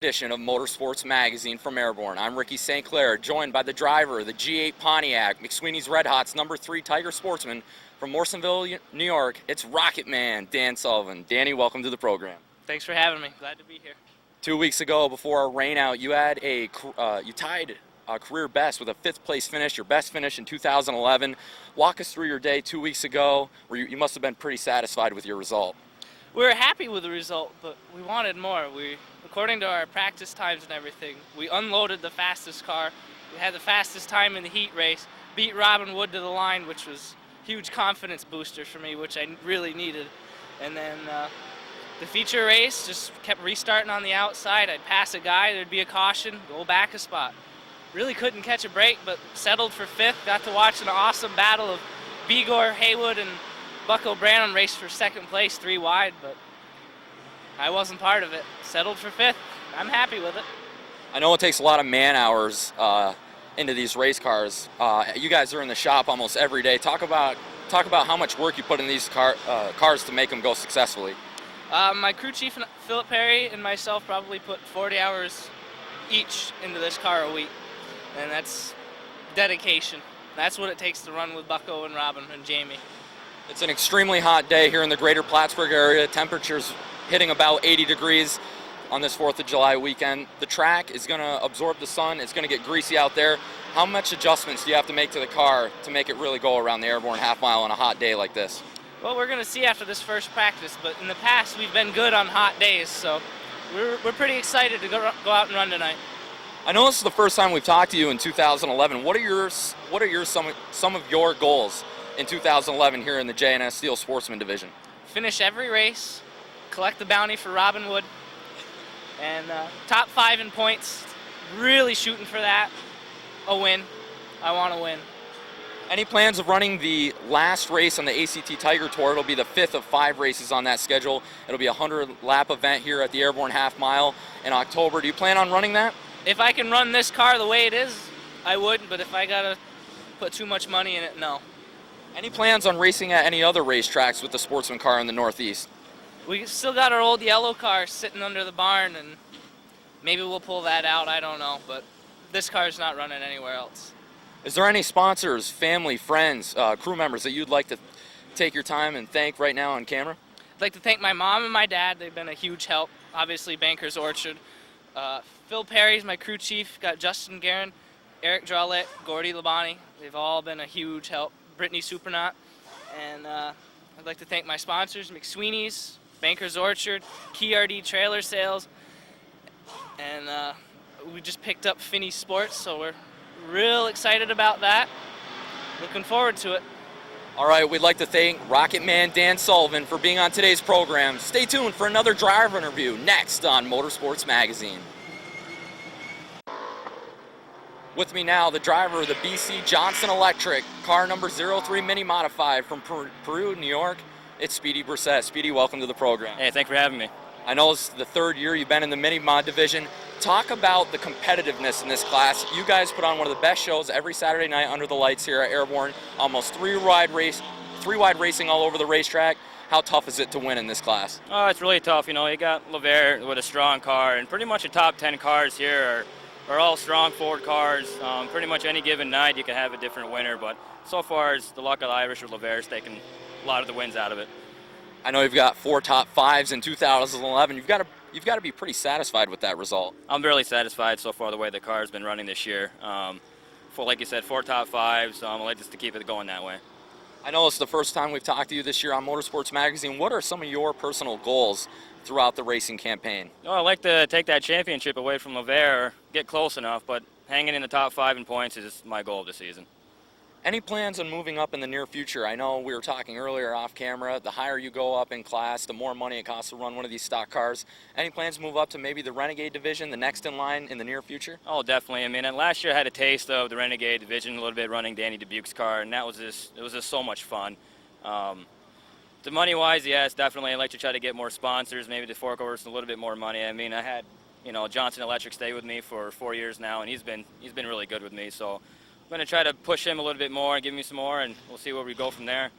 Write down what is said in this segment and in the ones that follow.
Edition of Motorsports Magazine from Airborne. I'm Ricky St. Clair, joined by the driver of the G8 Pontiac, McSweeney's Red Hots number 3 Tiger Sportsman from Morrisonville, New York. It's Rocket Man, Dan Sullivan. Danny, welcome to the program. Thanks for having me. Glad to be here. 2 weeks ago, before our rain out, you tied a career best with a 5th place finish, your best finish in 2011. Walk us through your day 2 weeks ago, where you must have been pretty satisfied with your result. We were happy with the result, but we wanted more. According to our practice times and everything, we unloaded the fastest car. We had the fastest time in the heat race, beat Robin Wood to the line, which was a huge confidence booster for me, which I really needed. And then the feature race just kept restarting on the outside. I'd pass a guy, there'd be a caution, go back a spot. Really couldn't catch a break, but settled for 5th. Got to watch an awesome battle of Bigor, Haywood, and Buck O'Brien race for 2nd place, 3 wide, but I wasn't part of it. Settled for 5th. I'm happy with it. I know it takes a lot of man hours into these race cars. You guys are in the shop almost every day. Talk about how much work you put in these cars to make them go successfully. My crew chief, Philip Perry, and myself probably put 40 hours each into this car a week, and that's dedication. That's what it takes to run with Bucko and Robin and Jamie. It's an extremely hot day here in the greater Plattsburgh area. Temperatures hitting about 80 degrees on this 4th of July weekend. The track is going to absorb the sun. It's going to get greasy out there. How much adjustments do you have to make to the car to make it really go around the Airborne half mile on a hot day like this? Well, we're going to see after this first practice, but in the past we've been good on hot days, so we're pretty excited to go out and run tonight. I know this is the first time we've talked to you in 2011. What are some of your goals in 2011 here in the J&S Steel Sportsman division? Finish every race, collect the bounty for Robin Wood, and top 5 in points. Really shooting for that. A win. I want to win. Any plans of running the last race on the ACT Tiger Tour? It'll be the 5th of 5 races on that schedule. It'll be a 100-lap event here at the Airborne Half Mile in October. Do you plan on running that? If I can run this car the way it is, I would, but if I got to put too much money in it, no. Any plans on racing at any other racetracks with the Sportsman car in the Northeast? We still got our old yellow car sitting under the barn, and maybe we'll pull that out, I don't know, but this car's not running anywhere else. Is there any sponsors, family, friends, crew members that you'd like to take your time and thank right now on camera? I'd like to thank my mom and my dad. They've been a huge help. Obviously, Banker's Orchard. Phil Perry's my crew chief. Got Justin Guerin, Eric Drawlett, Gordy Labani. They've all been a huge help. Brittany Supernaut. And I'd like to thank my sponsors, McSweeney's, Banker's Orchard, Key RD Trailer Sales, and we just picked up Finney Sports, so we're real excited about that. Looking forward to it. All right, we'd like to thank Rocket Man Dan Sullivan for being on today's program. Stay tuned for another driver interview next on Motorsports Magazine. With me now, the driver of the BC Johnson Electric, car number 03 Mini Modified from Peru, New York. It's Speedy Brissett. Speedy, welcome to the program. Hey, thanks for having me. I know it's the 3rd year you've been in the Mini Mod division. Talk about the competitiveness in this class. You guys put on one of the best shows every Saturday night under the lights here at Airborne. Almost 3 wide racing all over the racetrack. How tough is it to win in this class? Oh, it's really tough. You know, you got Lever with a strong car, and pretty much the top 10 cars here are all strong Ford cars. Pretty much any given night you can have a different winner, but so far it's the luck of the Irish with Lever's taking a lot of the wins out of it. I know you've got 4 top 5s in 2011. You've got to be pretty satisfied with that result. I'm really satisfied so far the way the car's been running this year. Like you said, 4 top 5s. I'd like just to keep it going that way. I know it's the first time we've talked to you this year on Motorsports Magazine. What are some of your personal goals throughout the racing campaign? Oh, I'd like to take that championship away from Lever, get close enough, but hanging in the top 5 in points is my goal this season. Any plans on moving up in the near future? I know we were talking earlier off camera, the higher you go up in class, the more money it costs to run one of these stock cars. Any plans to move up to maybe the Renegade division, the next in line in the near future? Oh, definitely. I mean, last year I had a taste of the Renegade division a little bit running Danny Dubuque's car, and it was just so much fun. The money-wise, yes, definitely. I'd like to try to get more sponsors, maybe to fork over some a little bit more money. I mean, I had, Johnson Electric stay with me for 4 years now, and he's been really good with me. So I'm going to try to push him a little bit more and give me some more, and we'll see where we go from there.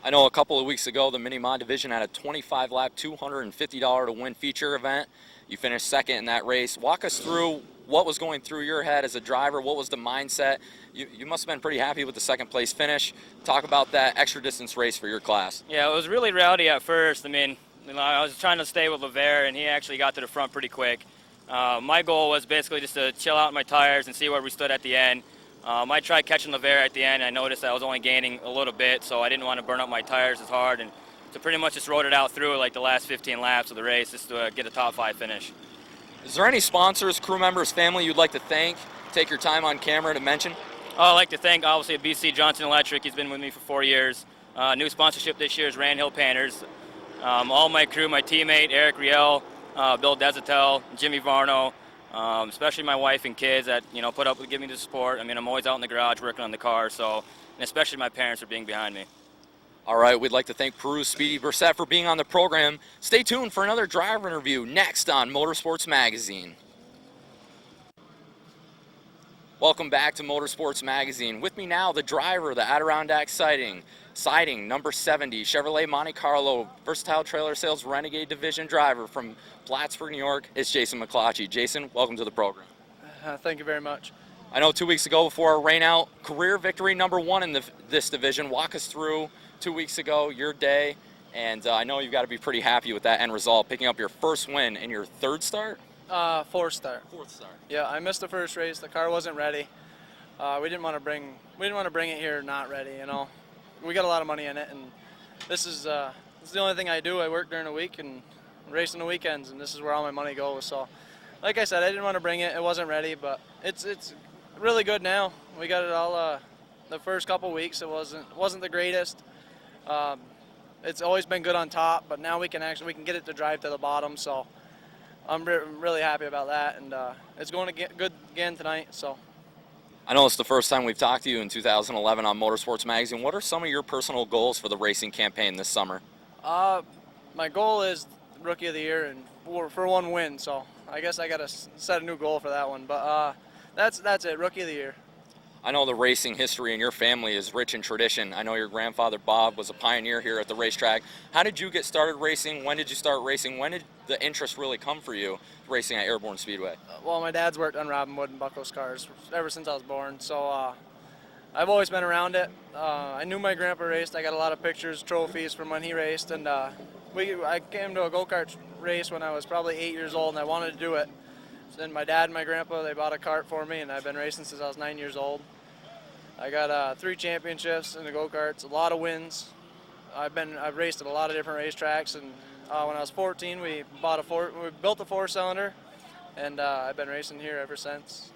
I know a couple of weeks ago the Mini Mod division had a 25-lap, $250 to win feature event. You finished second in that race. Walk us through what was going through your head as a driver. What was the mindset? You must have been pretty happy with the second place finish. Talk about that extra distance race for your class. Yeah, it was really rowdy at first. I mean, I was trying to stay with LeVere, and he actually got to the front pretty quick. My goal was basically just to chill out my tires and see where we stood at the end. I tried catching LeVere at the end. I noticed I was only gaining a little bit, so I didn't want to burn up my tires as hard, and so pretty much just rode it out through like the last 15 laps of the race just to get a top 5 finish. Is there any sponsors, crew members, family you'd like to thank? Take your time on camera to mention. I'd like to thank, obviously, BC Johnson Electric. He's been with me for 4 years. New sponsorship this year is Rand Hill Panthers. All my crew, my teammate, Eric Riel, Bill Desatel, Jimmy Varno, especially my wife and kids that, put up with giving me the support. I mean, I'm always out in the garage working on the car, and especially my parents for being behind me. All right, we'd like to thank Peru Speedy Brissett for being on the program. Stay tuned for another driver interview next on Motorsports Magazine. Welcome back to Motorsports Magazine. With me now, the driver of the Adirondack Siding, number 70, Chevrolet Monte Carlo, versatile trailer sales Renegade Division driver from Plattsburgh, New York. It's Jason McClatchy. Jason, welcome to the program. Thank you very much. I know 2 weeks ago before our rain out, career victory number 1 in this division. Walk us through 2 weeks ago, your day, and I know you've got to be pretty happy with that end result, picking up your first win in your third start? Fourth start. Fourth start. Yeah, I missed the first race. The car wasn't ready. We didn't want to bring it here not ready. We got a lot of money in it, and this is the only thing I do. I work during the week and race on the weekends, and this is where all my money goes. So, like I said, I didn't want to bring it. It wasn't ready, but it's really good now. We got it all. The first couple weeks, it wasn't the greatest. It's always been good on top, but now we can get it to drive to the bottom. So I'm really happy about that, and it's going to get good again tonight. So I know it's the first time we've talked to you in 2011 on Motorsports Magazine. What are some of your personal goals for the racing campaign this summer? My goal is Rookie of the Year and for one win. So I guess I got to set a new goal for that one. But that's it, Rookie of the Year. I know the racing history in your family is rich in tradition. I know your grandfather, Bob, was a pioneer here at the racetrack. How did you get started racing? When did you start racing? When did the interest really come for you racing at Airborne Speedway? Well, my dad's worked on Robin Wood and Buckles cars ever since I was born, so I've always been around it. I knew my grandpa raced. I got a lot of pictures, trophies from when he raced, and I came to a go-kart race when I was probably 8 years old, and I wanted to do it. So then my dad and my grandpa, they bought a kart for me, and I've been racing since I was 9 years old. I got 3 championships in the go-karts, a lot of wins. I've raced at a lot of different racetracks, and when I was 14, we built a 4-cylinder, and I've been racing here ever since.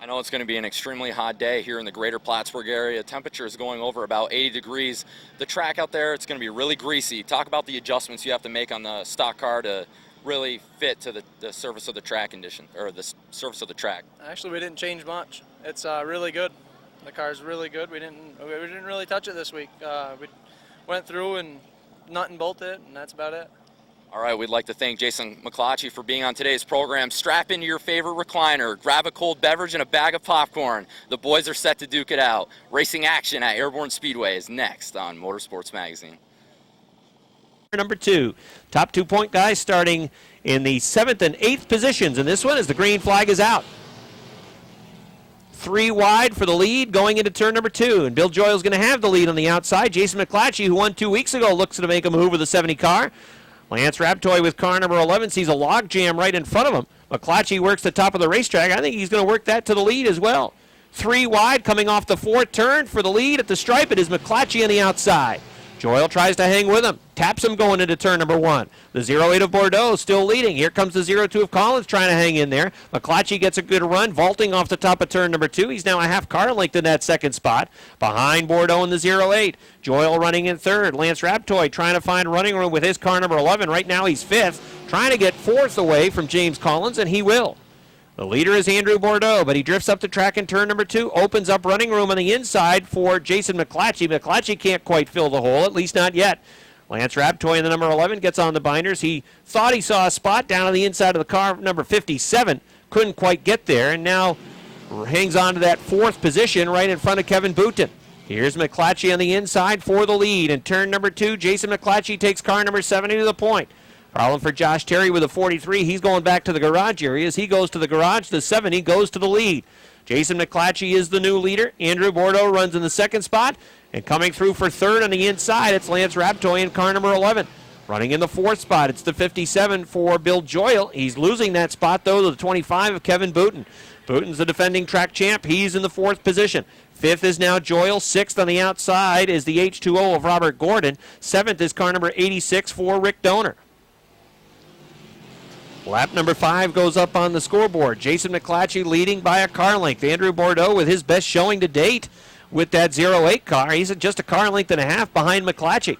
I know it's going to be an extremely hot day here in the greater Plattsburgh area. Temperature is going over about 80 degrees. The track out there, it's going to be really greasy. Talk about the adjustments you have to make on the stock car to really fit to the surface of the track condition, or the surface of the track. Actually, we didn't change much. It's really good. The car's really good. We didn't really touch it this week. We went through and nut and bolted it, and that's about it. All right, we'd like to thank Jason McClatchy for being on today's program. Strap into your favorite recliner, grab a cold beverage and a bag of popcorn. The boys are set to duke it out. Racing action at Airborne Speedway is next on Motorsports Magazine. Number 2, top 2-point guys starting in the 7th and 8th positions, and this one as the green flag is out. 3 wide for the lead going into turn number 2, and Bill Joyle's going to have the lead on the outside. Jason McClatchy, who won 2 weeks ago, looks to make a move with the 70 car. Lance Raptoy with car number 11 sees a log jam right in front of him. McClatchy works the top of the racetrack. I think he's going to work that to the lead as well. 3 wide coming off the 4th turn for the lead at the stripe. It is McClatchy on the outside. Joyle tries to hang with him, taps him going into turn number 1. The 08 of Bordeaux still leading. Here comes the 02 of Collins trying to hang in there. McClatchy gets a good run, vaulting off the top of turn number 2. He's now a half car length in that second spot. Behind Bordeaux in the 08. Joyle running in 3rd. Lance Raptoy trying to find running room with his car number 11. Right now he's 5th, trying to get 4th away from James Collins, and he will. The leader is Andrew Bordeaux, but he drifts up the track in turn number 2, opens up running room on the inside for Jason McClatchy. McClatchy can't quite fill the hole, at least not yet. Lance Raptoy in the number 11 gets on the binders. He thought he saw a spot down on the inside of the car, number 57. Couldn't quite get there, and now hangs on to that 4th position right in front of Kevin Boutin. Here's McClatchy on the inside for the lead. In turn number 2, Jason McClatchy takes car number 70 to the point. Crawling for Josh Terry with a 43. He's going back to the garage area. As he goes to the garage, the 70 goes to the lead. Jason McClatchy is the new leader. Andrew Bordeaux runs in the second spot. And coming through for third on the inside, it's Lance Raptoy in car number 11. Running in the fourth spot, it's the 57 for Bill Joyle. He's losing that spot, though, to the 25 of Kevin Booten. Booten's the defending track champ. He's in the fourth position. Fifth is now Joyle. Sixth on the outside is the H2O of Robert Gordon. Seventh is car number 86 for Rick Donor. Lap number 5 goes up on the scoreboard. Jason McClatchy leading by a car length. Andrew Bordeaux with his best showing to date with that 08 car. He's just a car length and a half behind McClatchy.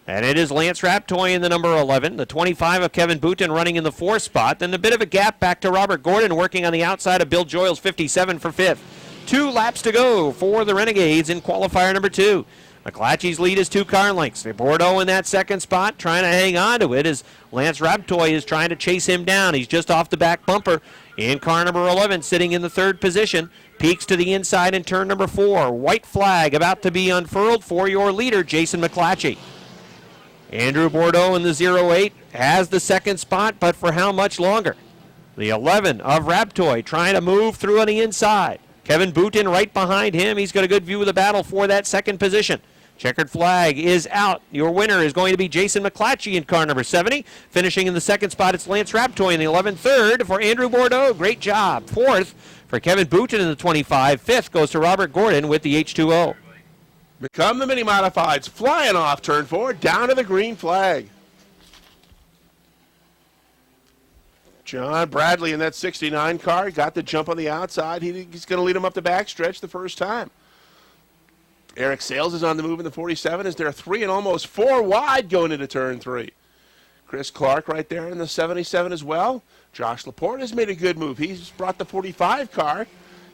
And it is Lance Raptoy in the number 11. The 25 of Kevin Booten running in the fourth spot. Then a bit of a gap back to Robert Gordon working on the outside of Bill Joyle's 57 for fifth. 2 laps to go for the Renegades in qualifier number 2. McClatchy's lead is 2 car lengths. Bordeaux in that second spot trying to hang on to it as Lance Raptoy is trying to chase him down. He's just off the back bumper in car number 11, sitting in the third position. Peeks to the inside in turn number 4. White flag about to be unfurled for your leader, Jason McClatchy. Andrew Bordeaux in the 08 has the second spot, but for how much longer? The 11 of Raptoy trying to move through on the inside. Kevin Booten right behind him. He's got a good view of the battle for that second position. Checkered flag is out. Your winner is going to be Jason McClatchy in car number 70. Finishing in the second spot, it's Lance Raptoy in the 11. Third for Andrew Bordeaux. Great job. Fourth for Kevin Booten in the 25. Fifth goes to Robert Gordon with the H2O. Become the mini modifieds, flying off turn 4, down to the green flag. John Bradley in that 69 car got the jump on the outside. He's going to lead him up the backstretch the first time. Eric Sales is on the move in the 47 as they're 3 and almost 4 wide going into turn 3. Chris Clark right there in the 77 as well. Josh Laporte has made a good move. He's brought the 45 car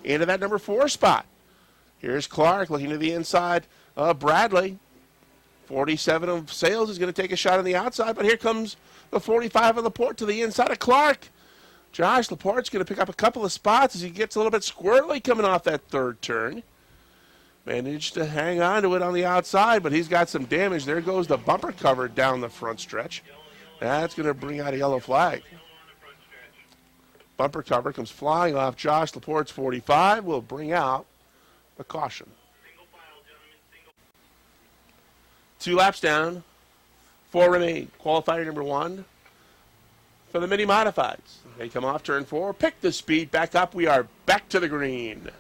into that number 4 spot. Here's Clark looking to the inside of Bradley. 47 of Sales is going to take a shot on the outside, but here comes the 45 of Laporte to the inside of Clark. Josh Laporte's going to pick up a couple of spots as he gets a little bit squirrely coming off that third turn. Managed to hang on to it on the outside, but he's got some damage. There goes the bumper cover down the front stretch. That's going to bring out a yellow flag. Bumper cover comes flying off Josh Laporte's 45. Will bring out a caution. 2 laps down, 4 remain. Qualifier number 1 for the mini modifieds. They come off turn 4, pick the speed back up. We are back to the green.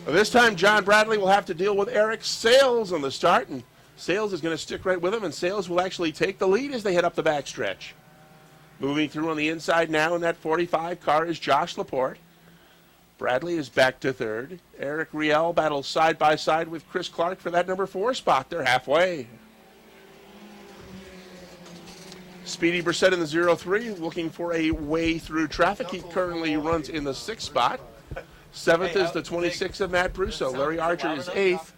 This time, John Bradley will have to deal with Eric Sales on the start, and Sales is going to stick right with him, and Sales will actually take the lead as they head up the backstretch. Moving through on the inside now in that 45 car is Josh Laporte. Bradley is back to third. Eric Riel battles side by side with Chris Clark for that number 4 spot. They're halfway. Speedy Brissett in the 03 looking for a way through traffic. He currently runs in the 6th spot. 7th is the 26 of Matt Brusso. Larry Archer is 8th.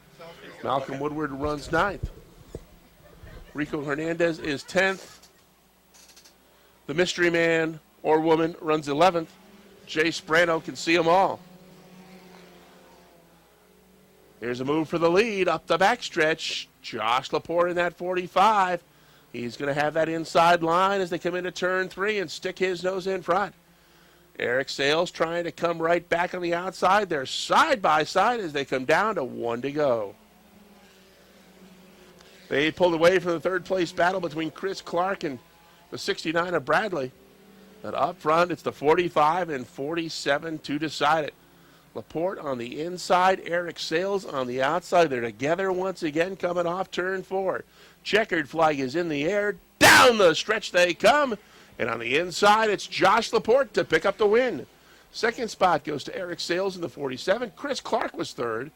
Malcolm Woodward runs 9th. Rico Hernandez is 10th. The mystery man or woman runs 11th. Jay Sprano can see them all. Here's a move for the lead up the backstretch. Josh Laporte in that 45. He's going to have that inside line as they come into turn 3 and stick his nose in front. Eric Sales trying to come right back on the outside. They're side by side as they come down to 1 to go. They pulled away from the third place battle between Chris Clark and the 69 of Bradley. But up front, it's the 45 and 47 to decide it. Laporte on the inside, Eric Sales on the outside. They're together once again coming off turn 4. Checkered flag is in the air. Down the stretch they come. And on the inside, it's Josh Laporte to pick up the win. Second spot goes to Eric Sales in the 47. Chris Clark was third.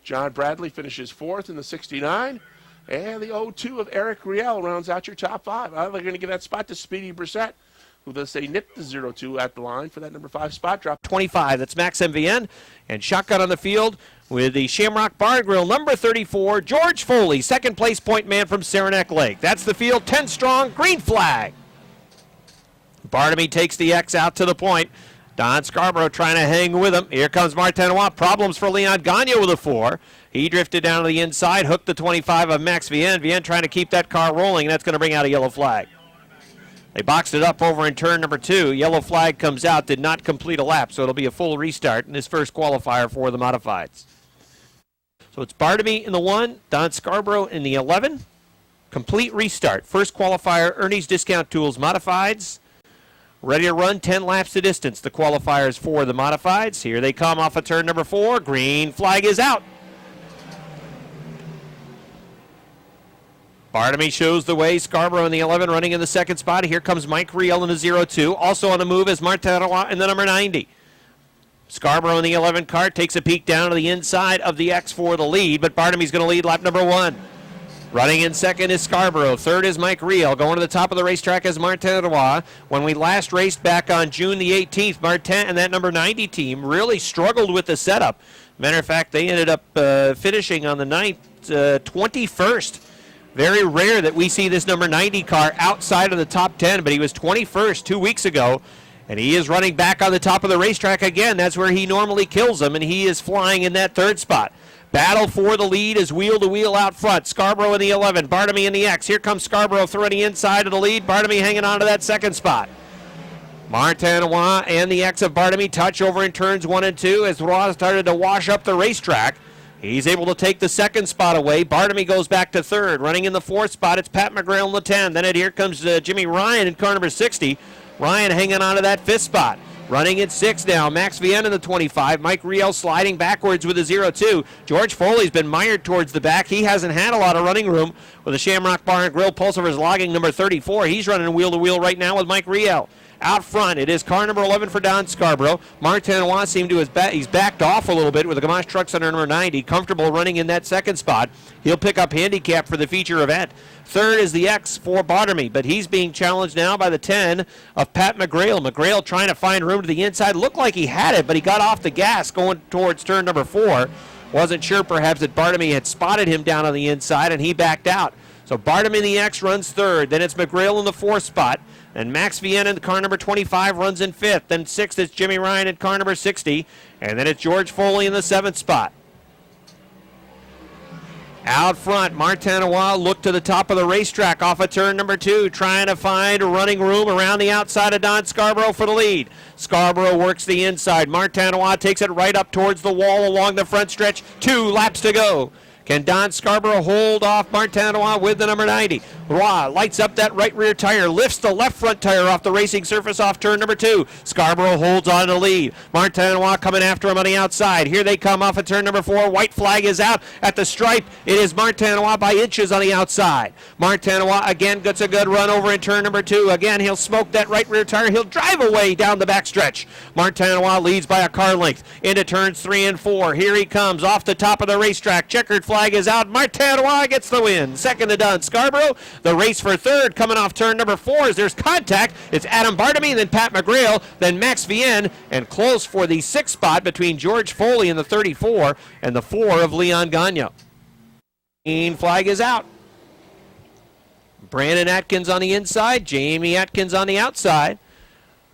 John Bradley finishes 4th in the 69. And the 02 of Eric Riel rounds out your top 5. They're going to give that spot to Speedy Brissett, who they'll say nipped the 02 at the line for that number 5 spot. Drop 25. That's Max MVN. And shotgun on the field with the Shamrock Bar Grill, number 34, George Foley, second place point man from Saranac Lake. That's the field, 10 strong, green flag. Bartamy takes the X out to the point. Don Scarborough trying to hang with him. Here comes Martin Watt. Problems for Leon Gagne with a 4. He drifted down to the inside, hooked the 25 of Max Vienne. Vienne trying to keep that car rolling, and that's going to bring out a yellow flag. They boxed it up over in turn number 2. Yellow flag comes out, did not complete a lap, so it'll be a full restart in this first qualifier for the modifieds. So it's Bartamy in the 1, Don Scarborough in the 11. Complete restart. First qualifier, Ernie's Discount Tools modifieds. Ready to run 10 laps to distance. The qualifiers for the modifieds. Here they come off of turn number 4. Green flag is out. Bartamy shows the way. Scarborough in the 11 running in the second spot. Here comes Mike Riel in the 0-2. Also on the move is Martin in the number 90. Scarborough in the 11 car takes a peek down to the inside of the X for the lead, but Bartamy's going to lead lap number 1. Running in second is Scarborough. Third is Mike Riel. Going to the top of the racetrack is Martin Roy. When we last raced back on June the 18th, Martin and that number 90 team really struggled with the setup. Matter of fact, they ended up finishing on the 9th, 21st. Very rare that we see this number 90 car outside of the top 10, but he was 21st 2 weeks ago, and he is running back on the top of the racetrack again. That's where he normally kills them, and he is flying in that third spot. Battle for the lead is wheel to wheel out front. Scarborough in the 11, Bartamy in the X. Here comes Scarborough throwing the inside of the lead. Bartamy hanging on to that second spot. Martin Roy and the X of Bartamy touch over in turns 1 and 2 as Roy started to wash up the racetrack. He's able to take the second spot away. Bartamy goes back to third. Running in the fourth spot, it's Pat McGrail in the 10. Then here comes Jimmy Ryan in car number 60. Ryan hanging on to that fifth spot. Running in 6 now, Max Vienne in the 25. Mike Riel sliding backwards with a 0-2. George Foley's been mired towards the back. He hasn't had a lot of running room with a Shamrock Bar and Grill. Pulsar's logging number 34. He's running wheel to wheel right now with Mike Riel. Out front, it is car number 11 for Don Scarborough. Martin Roy seemed to he's backed off a little bit with the Gamache Trucks under number 90. Comfortable running in that second spot. He'll pick up handicap for the feature event. Third is the X for Bartamy, but he's being challenged now by the 10 of Pat McGrail. McGrail trying to find room to the inside. Looked like he had it, but he got off the gas going towards turn number 4. Wasn't sure perhaps that Bartamy had spotted him down on the inside, and he backed out. So Bartamy in the X runs third. Then it's McGrail in the 4th spot. And Max Vienne in car number 25 runs in 5th. Then 6th is Jimmy Ryan in car number 60. And then it's George Foley in the 7th spot. Out front, Martin Roy looked to the top of the racetrack off of turn number 2, trying to find running room around the outside of Don Scarborough for the lead. Scarborough works the inside. Martin Roy takes it right up towards the wall along the front stretch. 2 laps to go. Can Don Scarborough hold off Martin Roy with the number 90? Roy lights up that right rear tire, lifts the left front tire off the racing surface off turn number 2. Scarborough holds on to lead. Martin Roy coming after him on the outside. Here they come off of turn number 4. White flag is out at the stripe. It is Martin Roy by inches on the outside. Martin Roy again gets a good run over in turn number 2. Again, he'll smoke that right rear tire. He'll drive away down the backstretch. Martin Roy leads by a car length into turns 3 and 4. Here he comes off the top of the racetrack. Checkered flag is out. Martin Roy gets the win. Second to Don Scarborough. The race for third coming off turn number 4 as there's contact. It's Adam Bartamy, then Pat McGrail, then Max Vienne, and close for the 6th spot between George Foley in the 34 and the 4 of Leon Gagnon. Green flag is out. Brandon Atkins on the inside, Jamie Atkins on the outside.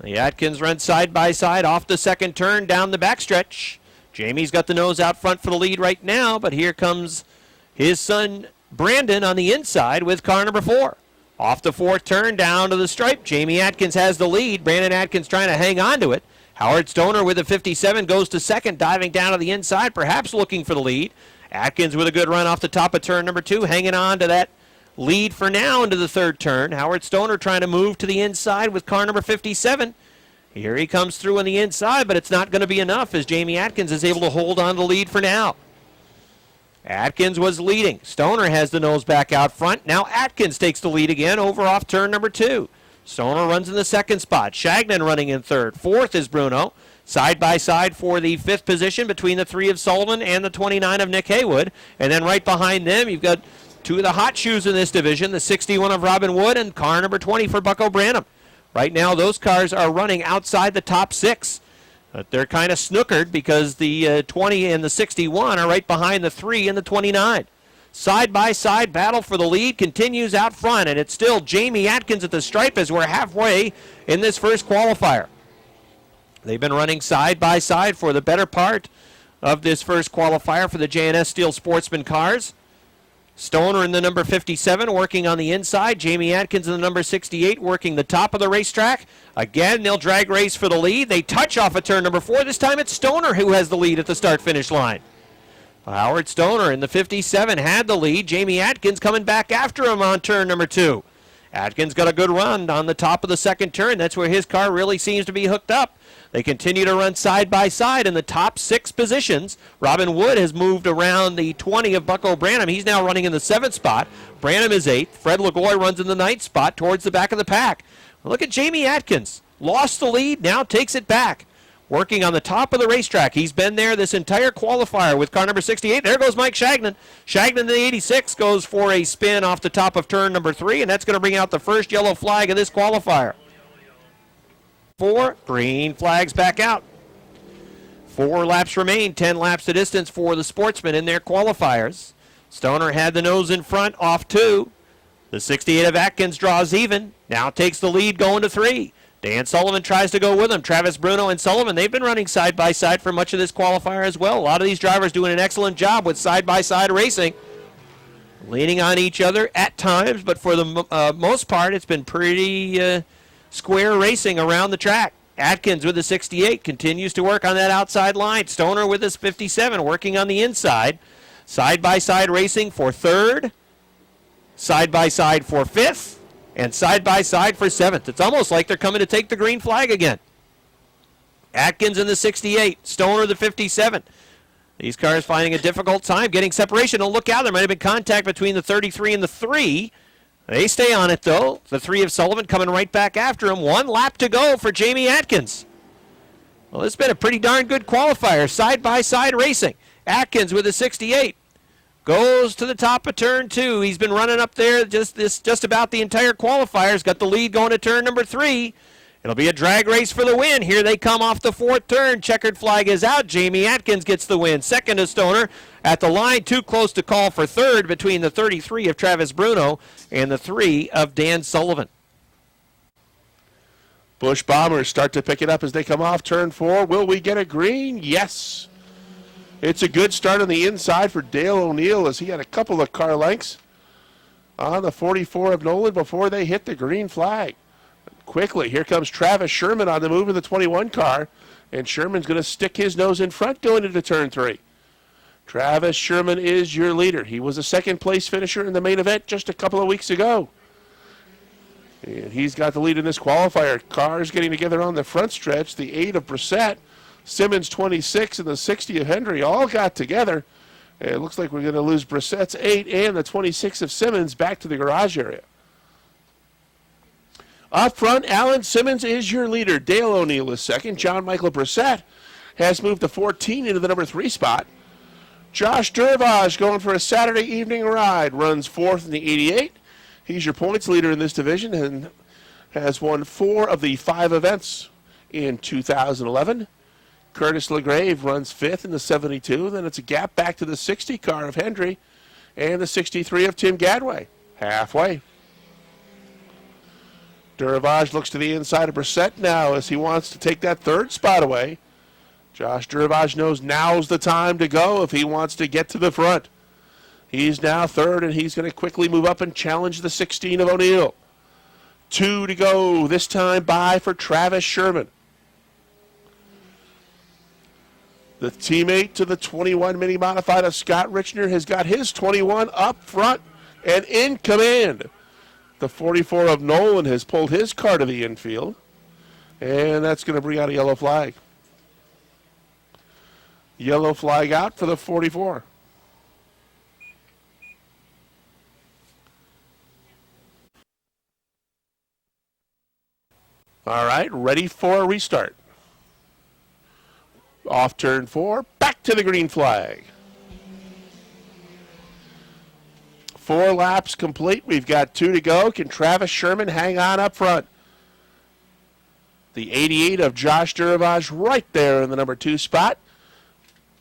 The Atkins run side by side off the second turn down the backstretch. Jamie's got the nose out front for the lead right now, but here comes his son Brandon on the inside with car number 4. Off the 4th turn down to the stripe. Jamie Atkins has the lead. Brandon Atkins trying to hang on to it. Howard Stoner with a 57 goes to second, diving down to the inside, perhaps looking for the lead. Atkins with a good run off the top of turn number 2, hanging on to that lead for now into the 3rd turn. Howard Stoner trying to move to the inside with car number 57. Here he comes through on the inside, but it's not going to be enough as Jamie Atkins is able to hold on to the lead for now. Atkins was leading. Stoner has the nose back out front. Now Atkins takes the lead again over off turn number 2. Stoner runs in the 2nd spot. Shagnon running in 3rd. 4th is Bruno. Side by side for the 5th position between the 3 of Sullivan and the 29 of Nick Haywood. And then right behind them, you've got 2 of the hot shoes in this division, the 61 of Robin Wood and car number 20 for Bucko Branham. Right now, those cars are running outside the top 6. But they're kind of snookered because the 20 and the 61 are right behind the 3 and the 29. Side-by-side battle for the lead continues out front, and it's still Jamie Atkins at the stripe as we're halfway in this first qualifier. They've been running side-by-side for the better part of this first qualifier for the J&S Steel Sportsman cars. Stoner in the number 57 working on the inside. Jamie Atkins in the number 68 working the top of the racetrack. Again, they'll drag race for the lead. They touch off of turn number 4. This time it's Stoner who has the lead at the start-finish line. Howard Stoner in the 57 had the lead. Jamie Atkins coming back after him on turn number 2. Atkins got a good run on the top of the second turn. That's where his car really seems to be hooked up. They continue to run side by side in the top 6 positions. Robin Wood has moved around the 20 of Bucko Branham. He's now running in the 7th spot. Branham is 8th. Fred LaGoy runs in the 9th spot towards the back of the pack. Look at Jamie Atkins. Lost the lead, now takes it back. Working on the top of the racetrack. He's been there this entire qualifier with car number 68. There goes Mike Shagnon. Shagnon in the 86 goes for a spin off the top of turn number 3, and that's going to bring out the first yellow flag of this qualifier. 4 green flags back out. 4 laps remain, 10 laps the distance for the sportsmen in their qualifiers. Stoner had the nose in front off 2. The 68 of Atkins draws even, now takes the lead going to 3. Dan Sullivan tries to go with him. Travis Bruno and Sullivan, they've been running side by side for much of this qualifier as well. A lot of these drivers doing an excellent job with side by side racing. Leaning on each other at times, but for the most part, it's been pretty square racing around the track. Atkins with the 68 continues to work on that outside line. Stoner with his 57 working on the inside. Side by side racing for 3rd. Side by side for 5th. And side by side for 7th. It's almost like they're coming to take the green flag again. Atkins in the 68. Stoner the 57. These cars finding a difficult time getting separation. Oh, look out. There might have been contact between the 33 and the 3. They stay on it, though. The 3 of Sullivan coming right back after him. 1 lap to go for Jamie Atkins. Well, this has been a pretty darn good qualifier. Side by side racing. Atkins with a 68. Goes to the top of turn 2. He's been running up there just about the entire qualifier. He's got the lead going to turn number 3. It'll be a drag race for the win. Here they come off the 4th turn. Checkered flag is out. Jamie Atkins gets the win. 2nd is Stoner at the line. Too close to call for 3rd between the 33 of Travis Bruno and the 3 of Dan Sullivan. Busch Bombers start to pick it up as they come off turn 4. Will we get a green? Yes. It's a good start on the inside for Dale O'Neill as he had a couple of car lengths on the 44 of Nolan before they hit the green flag. Quickly, here comes Travis Sherman on the move in the 21 car, and Sherman's going to stick his nose in front going into turn 3. Travis Sherman is your leader. He was a 2nd place finisher in the main event just a couple of weeks ago. And he's got the lead in this qualifier. Cars getting together on the front stretch. The 8 of Brissett, Simmons 26, and the 60 of Hendry all got together. And it looks like we're going to lose Brissett's 8 and the 26 of Simmons back to the garage area. Up front, Alan Simmons is your leader. Dale O'Neill is 2nd. John Michael Brissett has moved to 14 into the number 3 spot. Josh Durvage going for a Saturday evening ride. Runs 4th in the 88. He's your points leader in this division and has won 4 of the 5 events in 2011. Curtis LaGrave runs 5th in the 72. Then it's a gap back to the 60 car of Hendry and the 63 of Tim Gadway. Halfway. Durvage looks to the inside of Brissett now as he wants to take that 3rd spot away. Josh Durvage knows now's the time to go if he wants to get to the front. He's now 3rd, and he's going to quickly move up and challenge the 16 of O'Neill. 2 to go, this time by for Travis Sherman. The teammate to the 21 Mini Modified of Scott Richner has got his 21 up front and in command. The 44 of Nolan has pulled his car to the infield, and that's going to bring out a yellow flag. Yellow flag out for the 44. All right, ready for a restart. Off turn 4, back to the green flag. 4 laps complete. We've got 2 to go. Can Travis Sherman hang on up front? The 88 of Josh Durvage right there in the number 2 spot.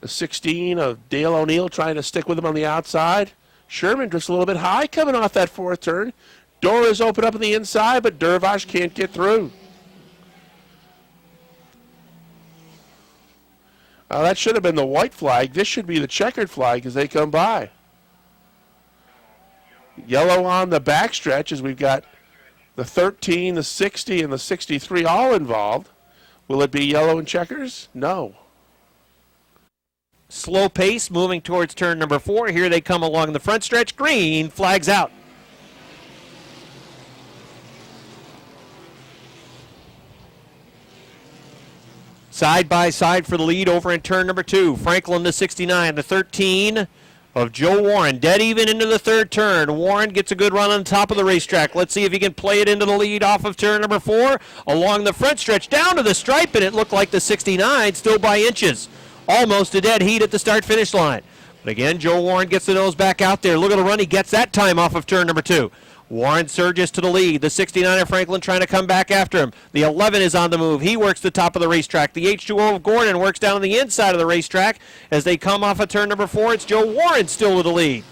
The 16 of Dale O'Neill trying to stick with him on the outside. Sherman just a little bit high coming off that 4th turn. Door is open up on the inside, but Durvage can't get through. That should have been the white flag. This should be the checkered flag as they come by. Yellow on the backstretch as we've got the 13, the 60, and the 63 all involved. Will it be yellow and checkers? No. Slow pace moving towards turn number 4. Here they come along the front stretch. Green flags out. Side by side for the lead over in turn number 2. Franklin the 69, the 13 of Joe Warren. Dead even into the third turn. Warren gets a good run on top of the racetrack. Let's see if he can play it into the lead off of turn number 4. Along the front stretch down to the stripe, and it looked like the 69 still by inches. Almost a dead heat at the start-finish line. But again, Joe Warren gets the nose back out there. Look at the run he gets that time off of turn number 2. Warren surges to the lead. The 69 of Franklin trying to come back after him. The 11 is on the move. He works the top of the racetrack. The H2O of Gordon works down on the inside of the racetrack. As they come off of turn number 4, it's Joe Warren still with the lead.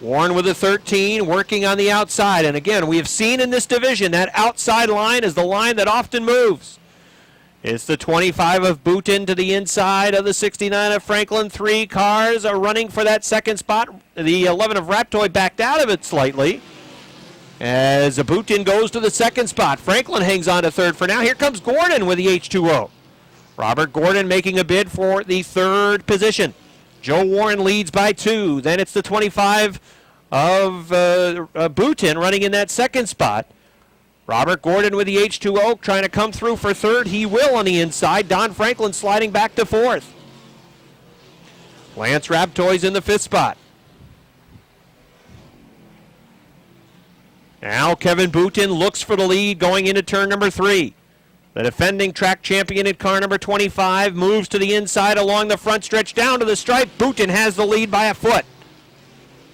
Warren with the 13, working on the outside. And again, we have seen in this division that outside line is the line that often moves. It's the 25 of Booten to the inside of the 69 of Franklin. 3 cars are running for that second spot. The 11 of Raptoy backed out of it slightly as Booten goes to the second spot. Franklin hangs on to third for now. Here comes Gordon with the H2O. Robert Gordon making a bid for the third position. Joe Warren leads by 2. Then it's the 25 of Booten running in that second spot. Robert Gordon with the H2O trying to come through for third. He will on the inside. Don Franklin sliding back to fourth. Lance Raptoy's in the fifth spot. Now Kevin Booten looks for the lead going into turn number 3. The defending track champion in car number 25 moves to the inside along the front stretch down to the stripe. Booten has the lead by a foot.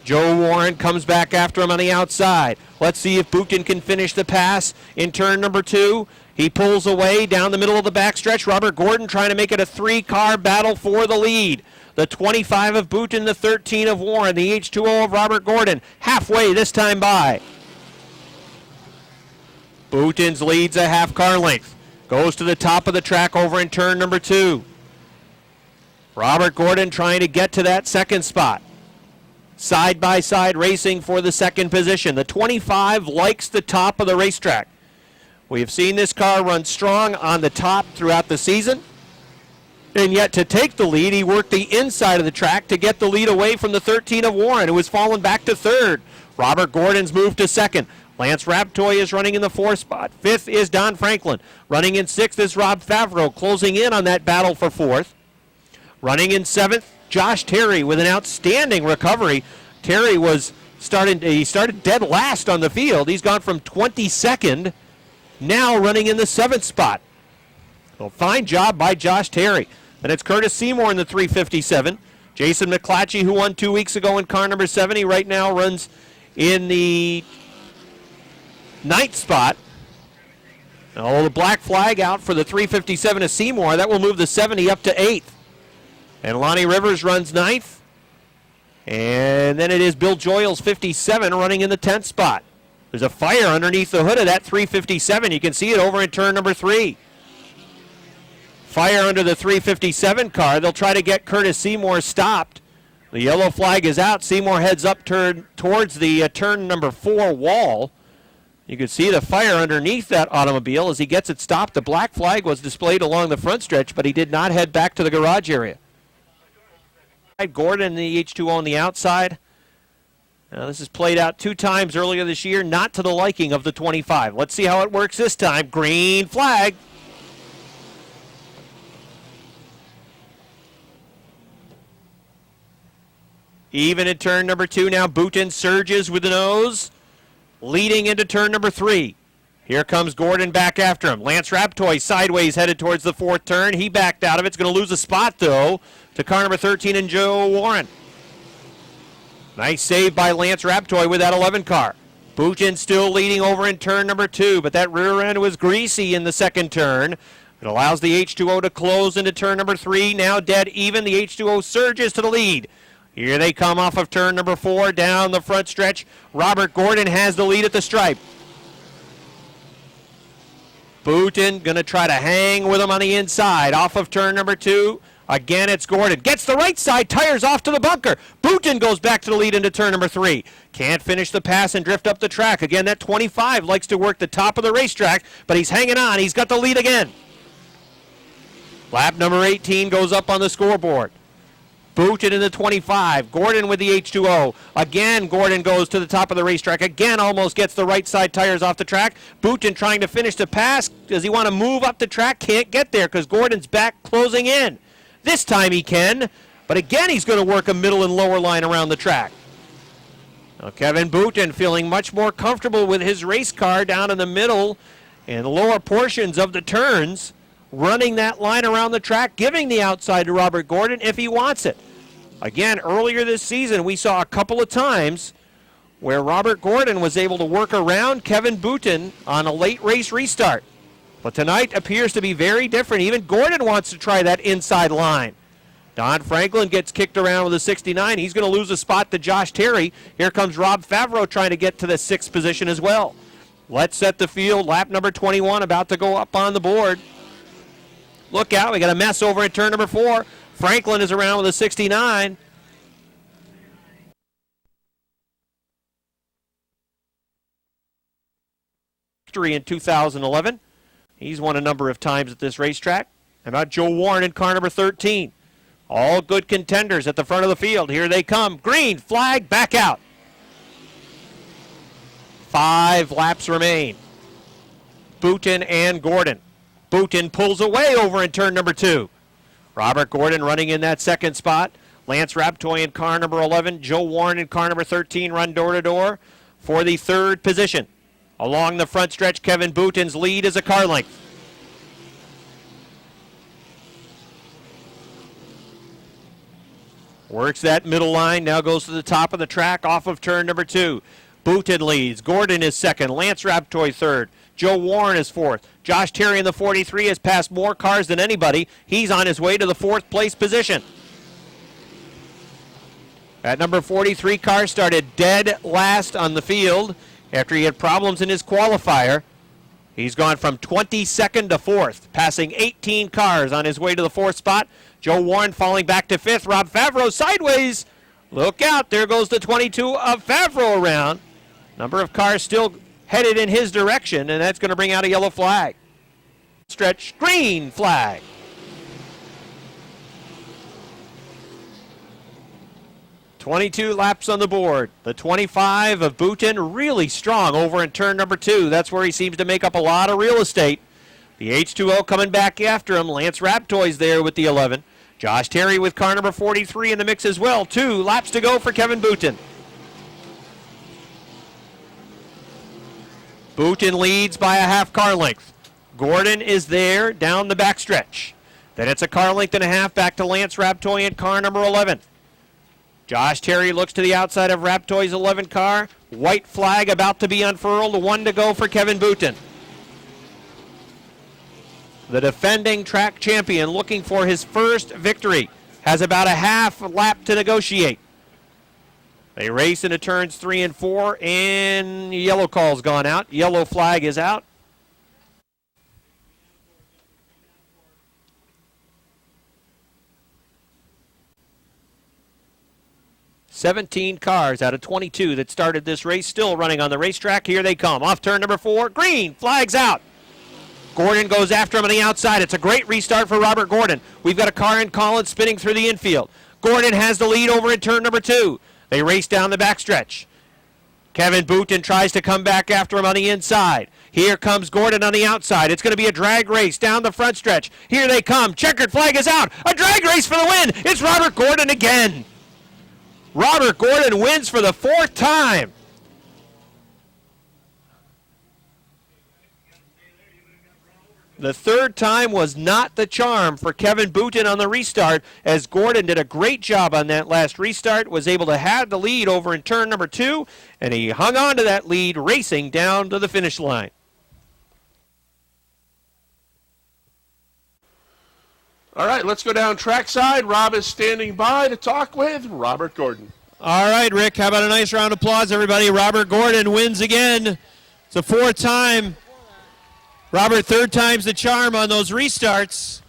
Joe Warren comes back after him on the outside. Let's see if Booten can finish the pass in turn number 2. He pulls away down the middle of the backstretch. Robert Gordon trying to make it a 3-car battle for the lead. The 25 of Booten, the 13 of Warren, the H2O of Robert Gordon. Halfway this time by. Booten's leads a half-car length. Goes to the top of the track over in turn number 2. Robert Gordon trying to get to that second spot. Side by side racing for the second position. The 25 likes the top of the racetrack. We have seen this car run strong on the top throughout the season. And yet to take the lead, he worked the inside of the track to get the lead away from the 13 of Warren, who has fallen back to third. Robert Gordon's moved to second. Lance Raptoy is running in the 4th spot. 5th is Don Franklin. Running in 6th is Rob Favreau, closing in on that battle for 4th. Running in 7th, Josh Terry with an outstanding recovery. Terry started dead last on the field. He's gone from 22nd, now running in the 7th spot. Well, fine job by Josh Terry. Then it's Curtis Seymour in the 357. Jason McClatchy, who won 2 weeks ago in car number 70, right now runs in the 9th spot. Now the black flag out for the 357 of Seymour. That will move the 70 up to 8th. And Lonnie Rivers runs 9th. And then it is Bill Joyles, 57, running in the 10th spot. There's a fire underneath the hood of that 357. You can see it over in turn number 3. Fire under the 357 car. They'll try to get Curtis Seymour stopped. The yellow flag is out. Seymour heads up towards the turn number 4 wall. You can see the fire underneath that automobile as he gets it stopped. The black flag was displayed along the front stretch, but he did not head back to the garage area. Gordon, the H2O on the outside. Now, this has played out 2 times earlier this year, not to the liking of the 25. Let's see how it works this time. Green flag. Even in turn number 2 now, Booten surges with the nose, leading into turn number 3. Here comes Gordon back after him. Lance Raptoy sideways headed towards the 4th turn. He backed out of it. It's going to lose a spot, though, to car number 13 and Joe Warren. Nice save by Lance Raptoy with that 11 car. Booten still leading over in turn number 2, but that rear end was greasy in the second turn. It allows the H2O to close into turn number 3. Now dead even. The H2O surges to the lead. Here they come off of turn number 4 down the front stretch. Robert Gordon has the lead at the stripe. Booten going to try to hang with him on the inside. Off of turn number 2. Again, it's Gordon. Gets the right side, tires off to the bunker. Booten goes back to the lead into turn number 3. Can't finish the pass and drift up the track. Again, that 25 likes to work the top of the racetrack, but he's hanging on. He's got the lead again. Lap number 18 goes up on the scoreboard. Booten in the 25. Gordon with the H2O. Again, Gordon goes to the top of the racetrack. Again, almost gets the right side tires off the track. Booten trying to finish the pass. Does he want to move up the track? Can't get there because Gordon's back closing in. This time he can, but again he's going to work a middle and lower line around the track. Now Kevin Booten feeling much more comfortable with his race car down in the middle and lower portions of the turns, running that line around the track, giving the outside to Robert Gordon if he wants it. Again, earlier this season we saw a couple of times where Robert Gordon was able to work around Kevin Booten on a late race restart. But tonight appears to be very different. Even Gordon wants to try that inside line. Don Franklin gets kicked around with a 69. He's going to lose a spot to Josh Terry. Here comes Rob Favreau trying to get to the 6th position as well. Let's set the field. Lap number 21 about to go up on the board. Look out. We got a mess over at turn number 4. Franklin is around with a 69. Victory in 2011. He's won a number of times at this racetrack. How about Joe Warren in car number 13? All good contenders at the front of the field. Here they come. Green flag, back out. 5 laps remain. Booten and Gordon. Booten pulls away over in turn number 2. Robert Gordon running in that 2nd spot. Lance Raptoy in car number 11. Joe Warren in car number 13 run door to door for the 3rd position. Along the front stretch, Kevin Booten's lead is a car length. Works that middle line, now goes to the top of the track off of turn number 2. Booten leads. Gordon is 2nd. Lance Raptoy 3rd. Joe Warren is 4th. Josh Terry in the 43 has passed more cars than anybody. He's on his way to the 4th place position. That number 43 car started dead last on the field after he had problems in his qualifier. He's gone from 22nd to 4th, passing 18 cars on his way to the 4th spot. Joe Warren falling back to 5th. Rob Favreau sideways. Look out, there goes the 22 of Favreau around. Number of cars still headed in his direction, and that's going to bring out a yellow flag. Stretch, green flag. .22 laps on the board. The 25 of Booten really strong over in turn number 2. That's where he seems to make up a lot of real estate. The H2O coming back after him. Lance Raptoy's there with the 11. Josh Terry with car number 43 in the mix as well. 2 laps to go for Kevin Booten. Booten leads by a half car length. Gordon is there down the backstretch. Then it's a car length and a half back to Lance Raptoy in car number 11. Josh Terry looks to the outside of Raptoy's 11 car. White flag about to be unfurled. 1 to go for Kevin Booten. The defending track champion looking for his first victory. Has about a half lap to negotiate. They race into turns 3 and 4, and yellow call's gone out. Yellow flag is out. $17 cars out of 22 that started this race still running on the racetrack. Here they come. Off turn number 4. Green. Flags out. Gordon goes after him on the outside. It's a great restart for Robert Gordon. We've got a car in Collins spinning through the infield. Gordon has the lead over in turn number 2. They race down the backstretch. Kevin Booten tries to come back after him on the inside. Here comes Gordon on the outside. It's going to be a drag race down the front stretch. Here they come. Checkered flag is out. A drag race for the win. It's Robert Gordon again. Robert Gordon wins for the 4th time. The 3rd time was not the charm for Kevin Booten on the restart, as Gordon did a great job on that last restart, was able to have the lead over in turn number 2, and he hung on to that lead, racing down to the finish line. All right, let's go down trackside. Rob is standing by to talk with Robert Gordon. All right, Rick, how about a nice round of applause, everybody? Robert Gordon wins again. It's the 4th time. Robert, 3rd time's the charm on those restarts.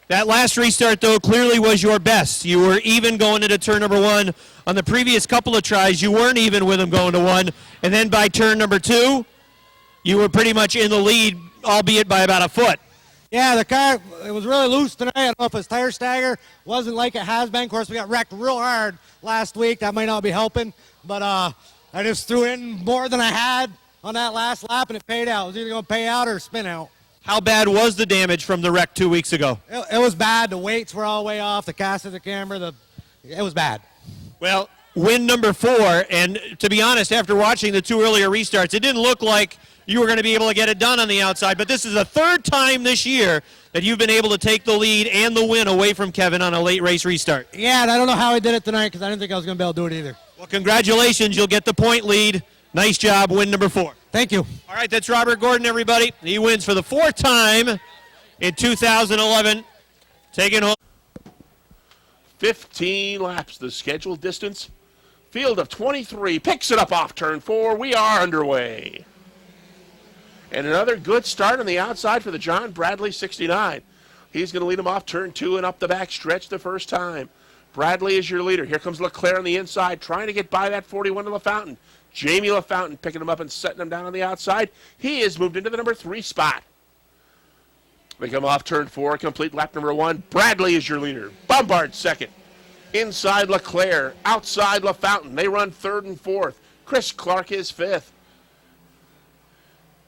That last restart, though, clearly was your best. You were even going into turn number 1. On the previous couple of tries, you weren't even with him going to 1. And then by turn number 2, you were pretty much in the lead, albeit by about a foot. Yeah, the car, it was really loose tonight. I don't know if it's tire stagger. Wasn't like it has been. Of course, we got wrecked real hard last week. That might not be helping. But I just threw in more than I had on that last lap, and it paid out. It was either going to pay out or spin out. How bad was the damage from the wreck 2 weeks ago? It was bad. The weights were all the way off. The cast of the camera, it was bad. Well, win number 4, and to be honest, after watching the 2 earlier restarts, it didn't look like you were going to be able to get it done on the outside, but this is the 3rd time this year that you've been able to take the lead and the win away from Kevin on a late race restart. Yeah, and I don't know how I did it tonight because I didn't think I was going to be able to do it either. Well, congratulations. You'll get the point lead. Nice job. Win number 4. Thank you. All right, that's Robert Gordon, everybody. He wins for the 4th time in 2011, taking home 15 laps, the scheduled distance. Field of 23 picks it up off turn 4. We are underway. And another good start on the outside for the John Bradley 69. He's going to lead him off turn 2 and up the back stretch the first time. Bradley is your leader. Here comes Leclerc on the inside, trying to get by that 41 to LaFountain. Jamie LaFountain picking him up and setting him down on the outside. He is moved into the number 3 spot. They come off turn 4, complete lap number 1. Bradley is your leader. Bombard second. Inside Leclerc, outside LaFountain. They run 3rd and 4th. Chris Clark is 5th.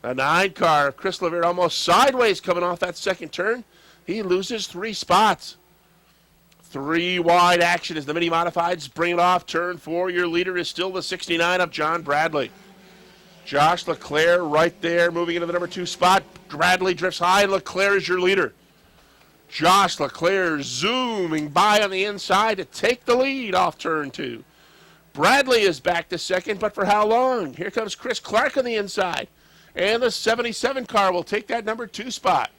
A 9 car, Chris LeVert almost sideways coming off that second turn. He loses 3 spots. 3 wide action as the mini modifieds bring it off turn 4. Your leader is still the 69 of John Bradley. Josh Leclerc right there moving into the number 2 spot. Bradley drifts high. Leclerc is your leader. Josh Leclerc zooming by on the inside to take the lead off turn 2. Bradley is back to second, but for how long? Here comes Chris Clark on the inside. And the 77 car will take that number 2 spot.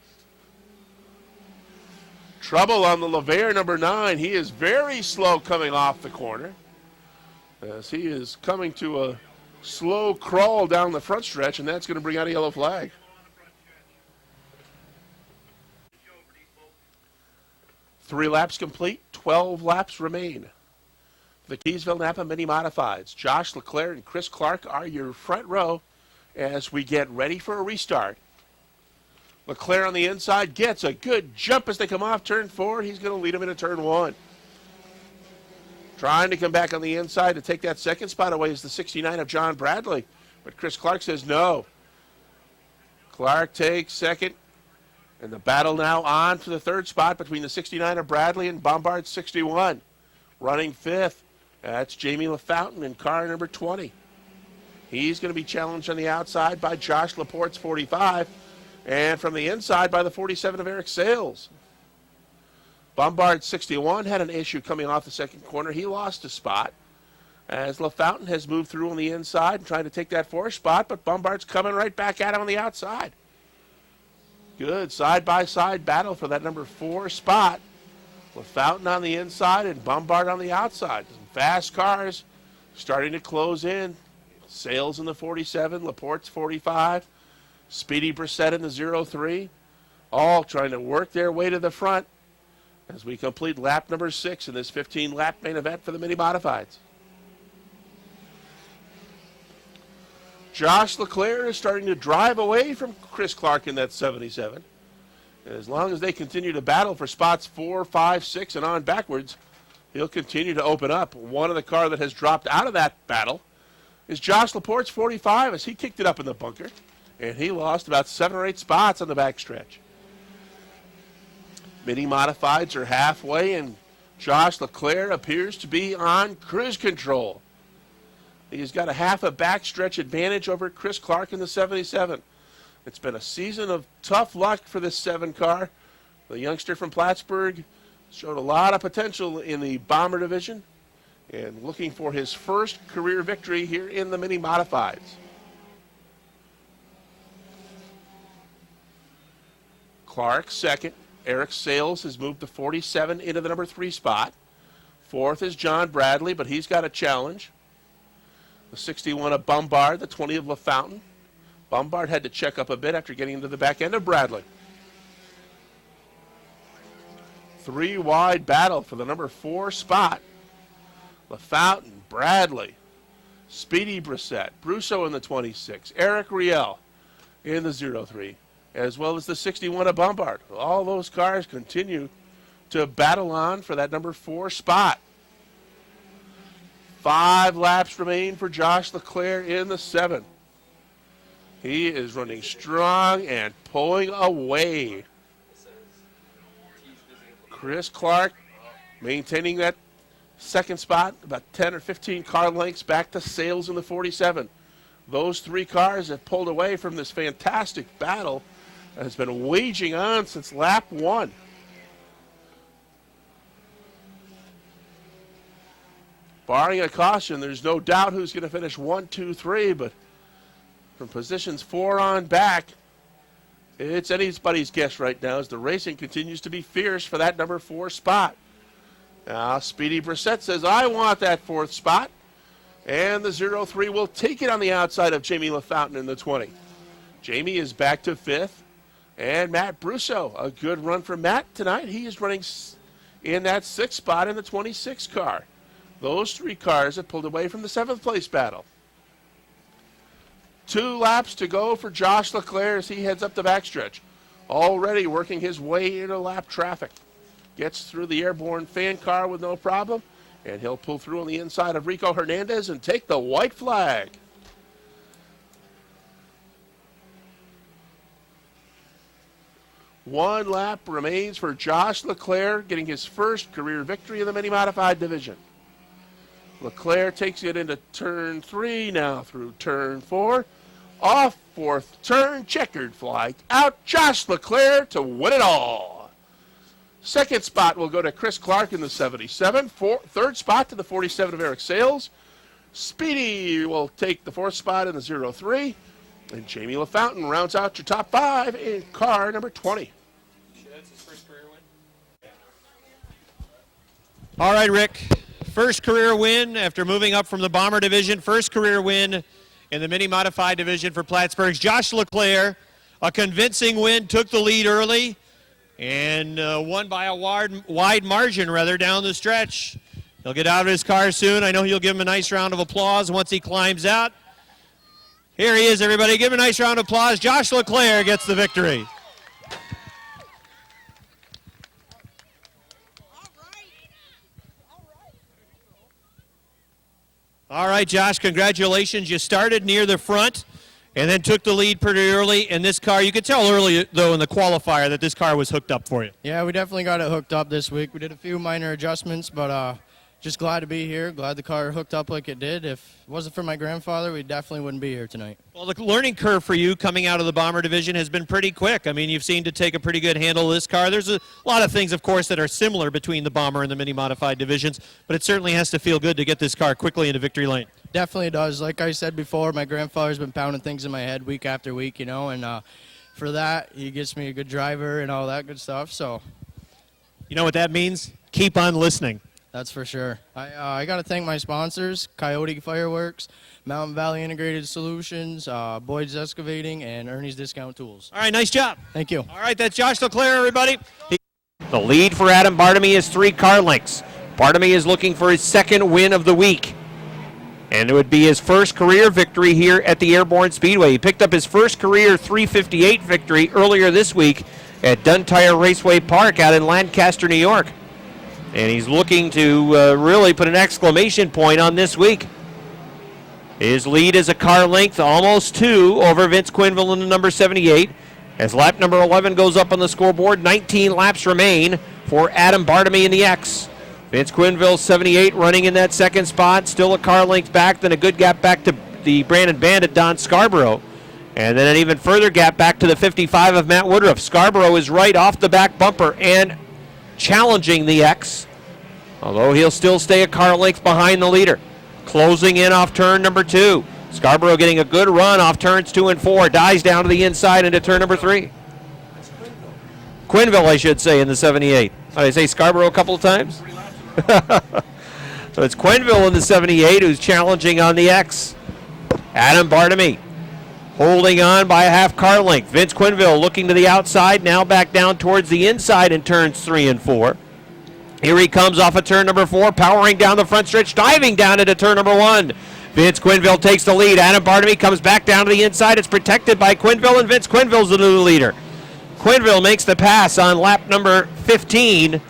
Trouble on the LeVert number 9. He is very slow coming off the corner, as he is coming to a slow crawl down the front stretch, and that's going to bring out a yellow flag. Three laps complete, 12 laps remain. The Keysville Napa Mini Modifieds, Josh Leclerc and Chris Clark are your front row as we get ready for a restart. Leclerc on the inside gets a good jump as they come off turn 4. He's going to lead them into turn 1. Trying to come back on the inside to take that second spot away is the 69 of John Bradley. But Chris Clark says no. Clark takes second. And the battle now on for the 3rd spot between the 69 of Bradley and Bombard 61. Running 5th. That's Jamie LaFountain in car number 20. He's going to be challenged on the outside by Josh Laporte's 45. And from the inside by the 47 of Eric Sales. Bombard 61 had an issue coming off the second corner. He lost a spot as LaFountain has moved through on the inside and trying to take that 4th spot, but Bombard's coming right back at him on the outside. Good side-by-side battle for that number 4 spot. LaFountain on the inside and Bombard on the outside. Some fast cars starting to close in. Sales in the 47, Laporte's 45. Speedy Brissett in the 0-3, all trying to work their way to the front as we complete lap number 6 in this 15-lap main event for the Mini Modifieds. Josh Leclerc is starting to drive away from Chris Clark in that 77. And as long as they continue to battle for spots 4, 5, 6, and on backwards, he'll continue to open up. One of the car that has dropped out of that battle is Josh Laporte's 45 as he kicked it up in the bunker. And he lost about 7 or 8 spots on the backstretch. Mini Modifieds are halfway, and Josh Leclerc appears to be on cruise control. He's got a half a backstretch advantage over Chris Clark in the 77. It's been a season of tough luck for this 7 car. The youngster from Plattsburgh showed a lot of potential in the Bomber division and looking for his first career victory here in the Mini Modifieds. Clark second. Eric Sales has moved the 47 into the number 3 spot. 4th is John Bradley, but he's got a challenge. The 61 of Bombard, the 20 of LaFountain. Bombard had to check up a bit after getting into the back end of Bradley. Three-wide battle for the number 4 spot. LaFountain, Bradley, Speedy Brissett, Brusso in the 26, Eric Riel in the 03, as well as the 61 of Bombard. All those cars continue to battle on for that number 4 spot. 5 laps remain for Josh Leclerc in the 7. He is running strong and pulling away. Chris Clark maintaining that second spot, about 10 or 15 car lengths back to Sales in the 47. Those 3 cars have pulled away from this fantastic battle that has been waging on since lap 1. Barring a caution, there's no doubt who's going to finish 1, 2, 3, but from positions 4 on back, it's anybody's guess right now as the racing continues to be fierce for that number 4 spot. Now, Speedy Brissett says, I want that 4th spot. And the 03 will take it on the outside of Jamie LaFountain in the 20. Jamie is back to 5th. And Matt Brusso, a good run for Matt tonight. He is running in that 6th spot in the 26 car. Those 3 cars have pulled away from the 7th place battle. 2 laps to go for Josh Leclerc as he heads up the backstretch. Already working his way into lap traffic. Gets through the Airborne fan car with no problem. And he'll pull through on the inside of Rico Hernandez and take the white flag. One lap remains for Josh Leclerc, getting his first career victory in the mini-modified division. Leclerc takes it into turn 3, now through turn 4. Off 4th turn, checkered flag out. Josh Leclerc to win it all. 2nd spot will go to Chris Clark in the 77. 3rd spot to the 47 of Eric Sales. Speedy will take the 4th spot in the 03. And Jamie LaFountain rounds out your top 5 in car number 20. That's his first career win. All right, Rick. First career win after moving up from the Bomber division. First career win in the mini-modified division for Plattsburgh's Josh Leclerc. A convincing win, took the lead early, and won by a wide margin, down the stretch. He'll get out of his car soon. I know you'll give him a nice round of applause once he climbs out. Here he is, everybody. Give him a nice round of applause. Josh Leclerc gets the victory. All right, Josh, congratulations. You started near the front and then took the lead pretty early. And this car, you could tell early, though, in the qualifier that this car was hooked up for you. Yeah, we definitely got it hooked up this week. We did a few minor adjustments, but just glad to be here. Glad the car hooked up like it did. If it wasn't for my grandfather, we definitely wouldn't be here tonight. Well, the learning curve for you coming out of the Bomber division has been pretty quick. I mean, you've seemed to take a pretty good handle of this car. There's a lot of things, of course, that are similar between the Bomber and the mini-modified divisions, but it certainly has to feel good to get this car quickly into victory lane. Definitely does. Like I said before, my grandfather's been pounding things in my head week after week, and for that, he gets me a good driver and all that good stuff. So, you know what that means? Keep on listening. That's for sure. I got to thank my sponsors, Coyote Fireworks, Mountain Valley Integrated Solutions, Boyd's Excavating, and Ernie's Discount Tools. All right, nice job. Thank you. All right, that's Josh Leclerc, everybody. The lead for Adam Bartamy is 3 car lengths. Bartamy is looking for his 2nd win of the week. And it would be his first career victory here at the Airborne Speedway. He picked up his first career 358 victory earlier this week at Duntire Raceway Park out in Lancaster, New York. And he's looking to really put an exclamation point on this week. His lead is a car length, almost 2, over Vince Quinville in the number 78. As lap number 11 goes up on the scoreboard, 19 laps remain for Adam Bartamy in the X. Vince Quinville, 78, running in that 2nd spot, still a car length back, then a good gap back to the Brandon Bandit, Don Scarborough. And then an even further gap back to the 55 of Matt Woodruff. Scarborough is right off the back bumper and challenging the X, although he'll still stay a car length behind the leader. Closing in off turn number 2. Scarborough getting a good run off turns 2 and 4, dies down to the inside into turn number 3. Quinville, I should say, in the 78. Did I say Scarborough a couple of times? So it's Quinville in the 78 who's challenging on the X. Adam Bartamy holding on by a half car length. Vince Quinville looking to the outside, now back down towards the inside in turns 3 and 4. Here he comes off of turn number 4, powering down the front stretch, diving down into turn number 1. Vince Quinville takes the lead. Adam Barnaby comes back down to the inside. It's protected by Quinville, and Vince Quinville's the new leader. Quinville makes the pass on lap number 15.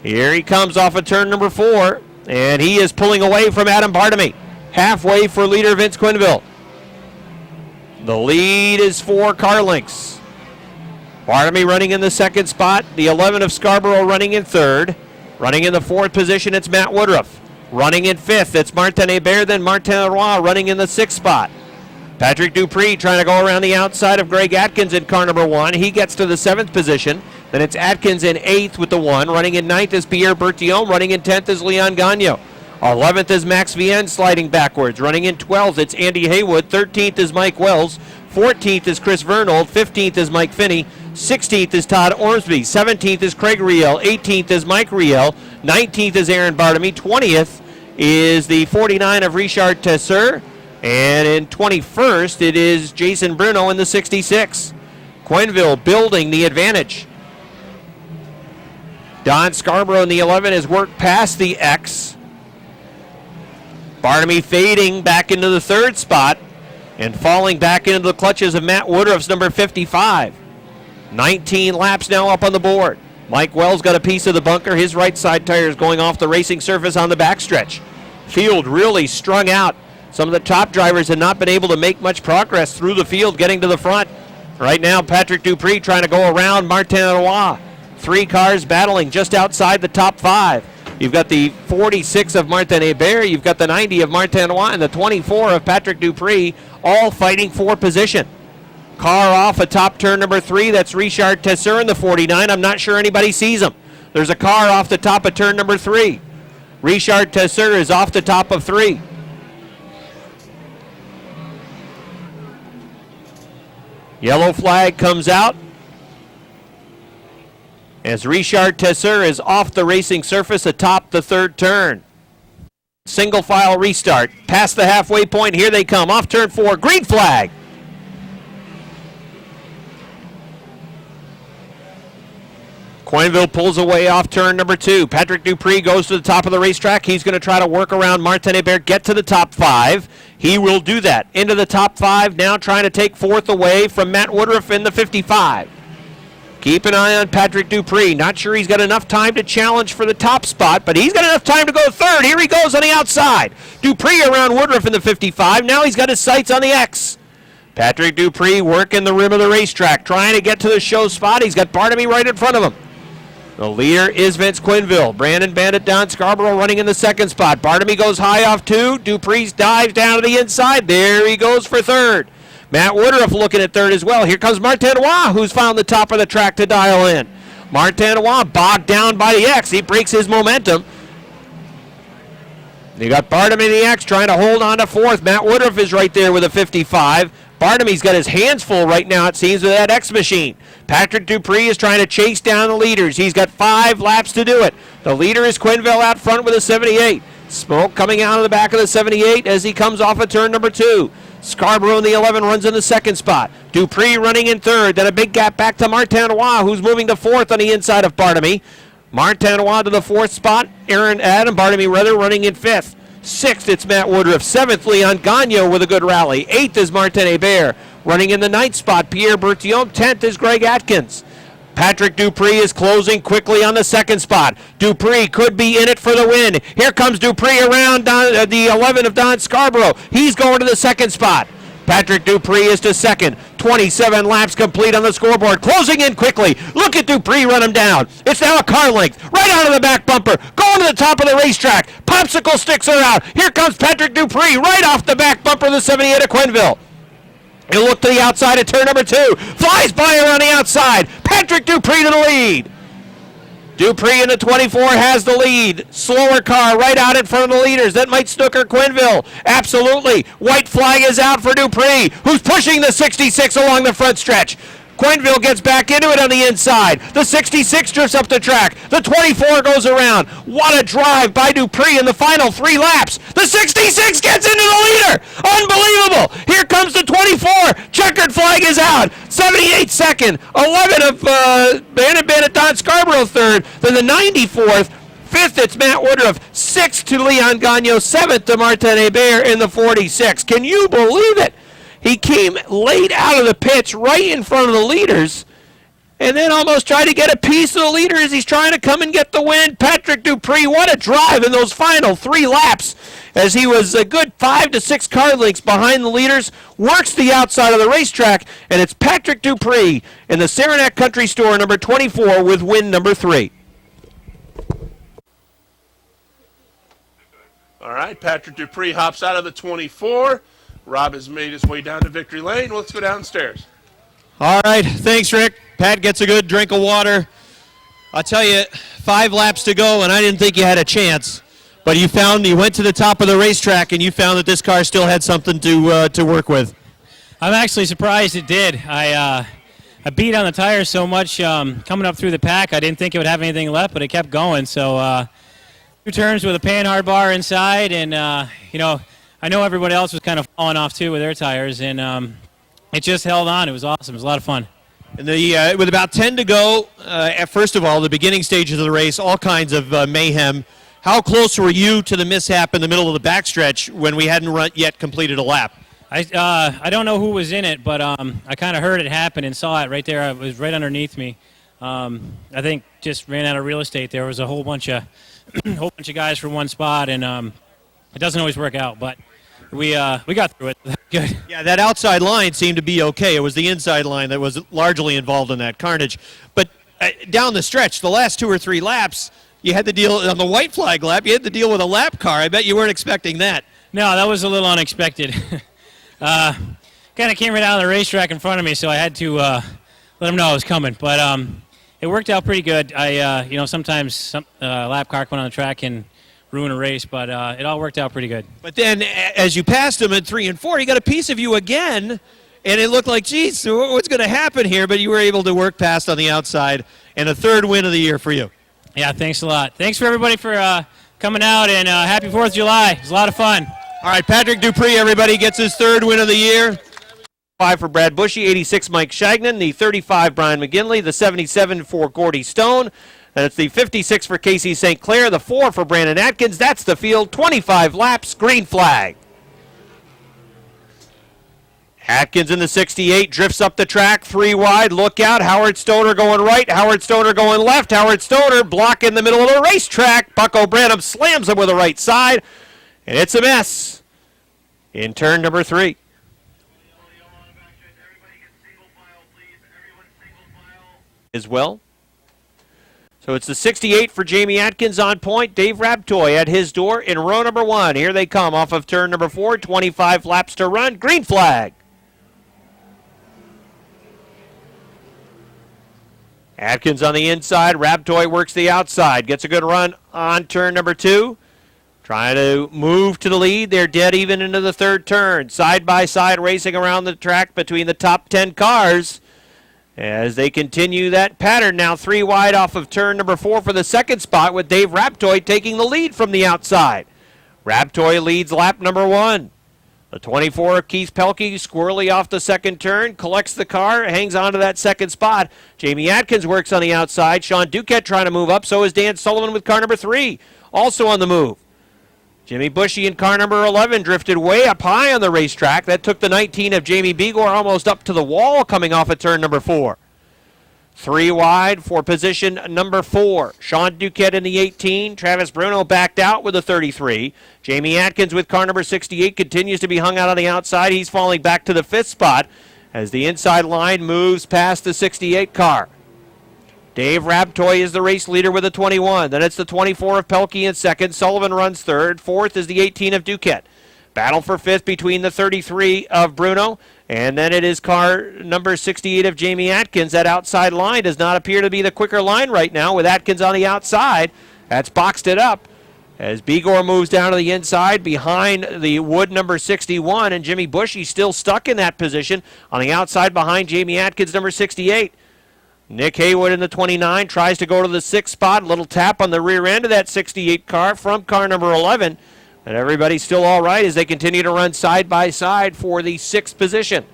Here he comes off of turn number 4, and he is pulling away from Adam Barnaby. Halfway for leader Vince Quinville. The lead is 4 car lengths. Barnaby running in the second spot. The 11 of Scarborough running in third. Running in the 4th position, it's Matt Woodruff. Running in 5th, it's Martin Hebert, then Martin Roy running in the 6th spot. Patrick Dupree trying to go around the outside of Greg Atkins in car number 1. He gets to the 7th position. Then it's Atkins in 8th with the 1. Running in 9th is Pierre Bertillon. Running in 10th is Leon Gagnon. 11th is Max Vienne sliding backwards. Running in 12th, it's Andy Haywood. 13th is Mike Wells. 14th is Chris Vernold. 15th is Mike Finney. 16th is Todd Ormsby. 17th is Craig Riel. 18th is Mike Riel. 19th is Aaron Bartamy. 20th is the 49 of Richard Tesser. And in 21st, it is Jason Bruno in the 66. Quinville building the advantage. Don Scarborough in the 11 has worked past the X. Bartamy fading back into the 3rd spot and falling back into the clutches of Matt Woodruff's number 55. 19 laps now up on the board. Mike Wells got a piece of the bunker. His right side tire is going off the racing surface on the backstretch. Field really strung out. Some of the top drivers have not been able to make much progress through the field getting to the front. Right now, Patrick Dupree trying to go around Martin Roy. 3 cars battling just outside the top 5. You've got the 46 of Martin Hebert, you've got the 90 of Martin Roy, and the 24 of Patrick Dupree, all fighting for position. Car off atop turn number 3, that's Richard Tesser in the 49. I'm not sure anybody sees him. There's a car off the top of turn number 3. Richard Tesser is off the top of 3. Yellow flag comes out as Richard Tesser is off the racing surface atop the 3rd turn. Single file restart. Past the halfway point, here they come. Off turn 4, green flag. Quinville pulls away off turn number 2. Patrick Dupree goes to the top of the racetrack. He's going to try to work around Martin Hebert, get to the top 5. He will do that. Into the top 5, now trying to take 4th away from Matt Woodruff in the 55. Keep an eye on Patrick Dupree. Not sure he's got enough time to challenge for the top spot, but he's got enough time to go 3rd. Here he goes on the outside. Dupree around Woodruff in the 55. Now he's got his sights on the X. Patrick Dupree working the rim of the racetrack, trying to get to the show spot. He's got Barnaby right in front of him. The leader is Vince Quinville. Brandon Bandit Don Scarborough running in the 2nd spot. Barnaby goes high off 2. Dupree dives down to the inside. There he goes for 3rd. Matt Woodruff looking at 3rd as well. Here comes Martin Roy, who's found the top of the track to dial in. Martin Roy bogged down by the X. He breaks his momentum. You got Barnum in the X trying to hold on to 4th. Matt Woodruff is right there with a 55. Barnum's got his hands full right now, it seems, with that X machine. Patrick Dupree is trying to chase down the leaders. He's got 5 laps to do it. The leader is Quinville out front with a 78. Smoke coming out of the back of the 78 as he comes off of turn number 2. Scarborough in the 11 runs in the 2nd spot. Dupree running in 3rd. Then a big gap back to Martin Roy, who's moving to 4th on the inside of Barnum. Martin Roy to the 4th spot. Adam Barnum running in 5th. 6th, it's Matt Woodruff. 7th, Leon Gagnon with a good rally. 8th is Martin Hebert. Running in the 9th spot, Pierre Bertillon. 10th is Greg Atkins. Patrick Dupree is closing quickly on the 2nd spot. Dupree could be in it for the win. Here comes Dupree around the 11 of Don Scarborough. He's going to the 2nd spot. Patrick Dupree is to 2nd. 27 laps complete on the scoreboard. Closing in quickly. Look at Dupree run him down. It's now a car length. Right out of the back bumper. Going to the top of the racetrack. Popsicle sticks are out. Here comes Patrick Dupree right off the back bumper of the 78 of Quinville. He'll look to the outside at turn number 2. Flies by around the outside. Patrick Dupree to the lead. Dupree in the 24 has the lead. Slower car right out in front of the leaders. That might snooker Quinville. Absolutely. White flag is out for Dupree, who's pushing the 66 along the front stretch. Quinville gets back into it on the inside. The 66 drifts up the track. The 24 goes around. What a drive by Dupree in the final 3 laps. The 66 gets into the leader. Unbelievable. Here comes the 24. Checkered flag is out. 78 second. 11 of Bandit Don Scarborough 3rd. Then the 94th. Fifth, it's Matt Woodruff. Sixth to Leon Gagnon. Seventh to Martin Hebert in the 46. Can you believe it? He came late out of the pits right in front of the leaders and then almost tried to get a piece of the leader as he's trying to come and get the win. Patrick Dupree, what a drive in those final 3 laps as he was a good 5 to 6 car lengths behind the leaders, works the outside of the racetrack, and it's Patrick Dupree in the Saranac Country Store number 24 with win number 3. All right, Patrick Dupree hops out of the 24. Rob has made his way down to victory lane. Let's go downstairs. All right, thanks, Rick. Pat gets a good drink of water. I'll tell you, 5 laps to go, and I didn't think you had a chance. But you went to the top of the racetrack, and you found that this car still had something to work with. I'm actually surprised it did. I beat on the tires so much coming up through the pack. I didn't think it would have anything left, but it kept going. So 2 turns with a pan-hard bar inside, and I know everybody else was kind of falling off too with their tires, and it just held on. It was awesome. It was a lot of fun. And with about 10 to go, first of all, the beginning stages of the race, all kinds of mayhem. How close were you to the mishap in the middle of the backstretch when we hadn't yet completed a lap? I don't know who was in it, but I kind of heard it happen and saw it right there. It was right underneath me. I think just ran out of real estate. There was a whole bunch of guys for one spot, and it doesn't always work out, but we got through it. Good. Yeah, that outside line seemed to be okay. It was the inside line that was largely involved in that carnage. But down the stretch, the last 2 or 3 laps, you had to deal on the white flag lap. You had to deal with a lap car. I bet you weren't expecting that. No, that was a little unexpected. Kind of came right out of the racetrack in front of me, so I had to let them know I was coming. But it worked out pretty good. Sometimes some lap car coming on the track can ruin a race, but it all worked out pretty good. But then as you passed him at 3 and 4, he got a piece of you again, and it looked like, geez, what's going to happen here? But you were able to work past on the outside, and a 3rd win of the year for you. Yeah, thanks a lot. Thanks for everybody for coming out, and happy 4th of July. It was a lot of fun. All right, Patrick Dupree, everybody, gets his 3rd win of the year. 5 for Brad Bushy, 86 Mike Shagnon, the 35 Brian McGinley, the 77 for Gordy Stone. And it's the 56 for Casey St. Clair, the 4 for Brandon Atkins. That's the field, 25 laps, green flag. Atkins in the 68 drifts up the track, 3 wide, look out. Howard Stoner going right, Howard Stoner going left. Howard Stoner blocking the middle of the racetrack. Bucko Branham slams him with the right side, and it's a mess in turn number 3. As well. So it's the 68 for Jamie Atkins on point. Dave Rabtoy at his door in row number 1. Here they come off of turn number 4. 25 laps to run. Green flag. Atkins on the inside. Rabtoy works the outside. Gets a good run on turn number 2. Trying to move to the lead. They're dead even into the 3rd turn. Side by side racing around the track between the top 10 cars. As they continue that pattern, now 3 wide off of turn number 4 for the 2nd spot, with Dave Rabtoy taking the lead from the outside. Rabtoy leads lap number 1. The 24 of Keith Pelkey squirrely off the 2nd turn, collects the car, hangs on to that 2nd spot. Jamie Atkins works on the outside. Sean Duquette trying to move up, so is Dan Sullivan with car number 3, also on the move. Jimmy Bushy in car number 11 drifted way up high on the racetrack. That took the 19 of Jamie Begor almost up to the wall coming off of turn number 4. 3 wide for position number 4. Sean Duquette in the 18. Travis Bruno backed out with a 33. Jamie Atkins with car number 68 continues to be hung out on the outside. He's falling back to the 5th spot as the inside line moves past the 68 car. Dave Rabtoy is the race leader with a 21. Then it's the 24 of Pelkey in 2nd. Sullivan runs 3rd. 4th is the 18 of Duquette. Battle for 5th between the 33 of Bruno, and then it is car number 68 of Jamie Atkins. That outside line does not appear to be the quicker line right now with Atkins on the outside. That's boxed it up as Begor moves down to the inside behind the Wood number 61, and Jimmy Bushy still stuck in that position on the outside behind Jamie Atkins number 68. Nick Haywood in the 29 tries to go to the 6th spot. Little tap on the rear end of that 68 car from car number 11. And everybody's still all right as they continue to run side by side for the 6th position.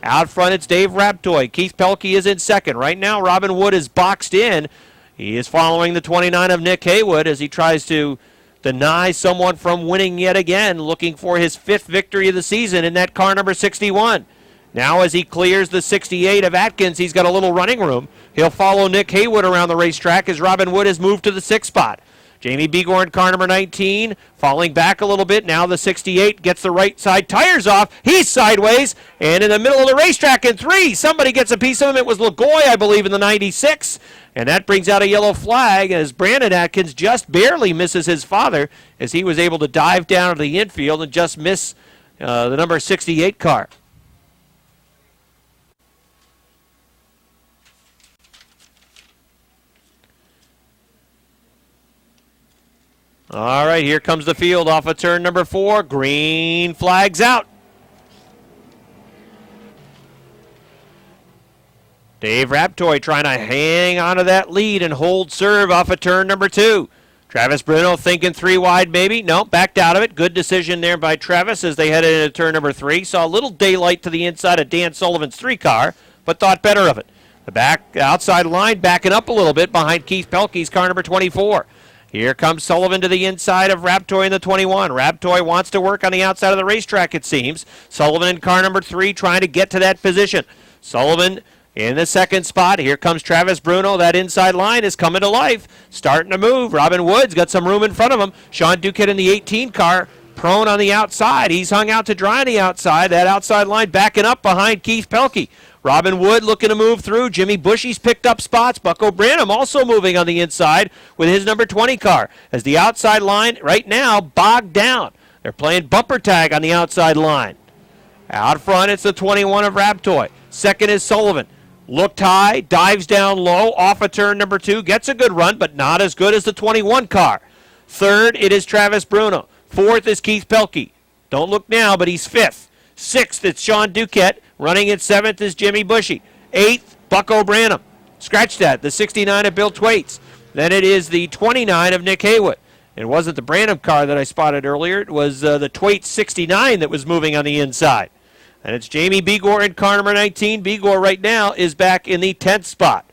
Out front, it's Dave Rabtoy. Keith Pelkey is in 2nd. Right now, Robin Wood is boxed in He is following the 29 of Nick Haywood as he tries to deny someone from winning yet again, looking for his 5th victory of the season in that car number 61. Now as he clears the 68 of Atkins, he's got a little running room. He'll follow Nick Haywood around the racetrack as Robin Wood has moved to the 6th spot. Jamie Begor in car number 19, falling back a little bit. Now the 68 gets the right side tires off. He's sideways, and in the middle of the racetrack in 3, somebody gets a piece of him. It was Lagoy, I believe, in the 96, and that brings out a yellow flag as Brandon Atkins just barely misses his father as he was able to dive down to the infield and just miss the number 68 car. All right, here comes the field off of turn number 4. Green flag's out. Dave Raptoy trying to hang onto that lead and hold serve off of turn number 2. Travis Bruno thinking 3 wide maybe. No, backed out of it. Good decision there by Travis as they headed into turn number 3. Saw a little daylight to the inside of Dan Sullivan's 3 car, but thought better of it. The outside line backing up a little bit behind Keith Pelkey's car number 24. Here comes Sullivan to the inside of Raptoy in the 21. Raptoy wants to work on the outside of the racetrack, it seems. Sullivan in car number 3 trying to get to that position. Sullivan in the 2nd spot. Here comes Travis Bruno. That inside line is coming to life. Starting to move. Robin Wood's got some room in front of him. Sean Duquette in the 18 car, prone on the outside. He's hung out to dry on the outside. That outside line backing up behind Keith Pelkey. Robin Wood looking to move through. Jimmy Bushy's picked up spots. Bucko Branham also moving on the inside with his number 20 car. As the outside line right now bogged down. They're playing bumper tag on the outside line. Out front, it's the 21 of Raptoy. Second is Sullivan. Looked high, dives down low, off of turn number 2. Gets a good run, but not as good as the 21 car. Third, it is Travis Bruno. Fourth is Keith Pelkey. Don't look now, but he's 5th. 6th, it's Sean Duquette. Running in 7th is Jimmy Bushy. 8th, Bucko Branham. Scratch that, the 69 of Bill Twaits. Then it is the 29 of Nick Haywood. It wasn't the Branham car that I spotted earlier. It was the Twaits 69 that was moving on the inside. And it's Jamie Begor in car number 19. Begor right now is back in the 10th spot.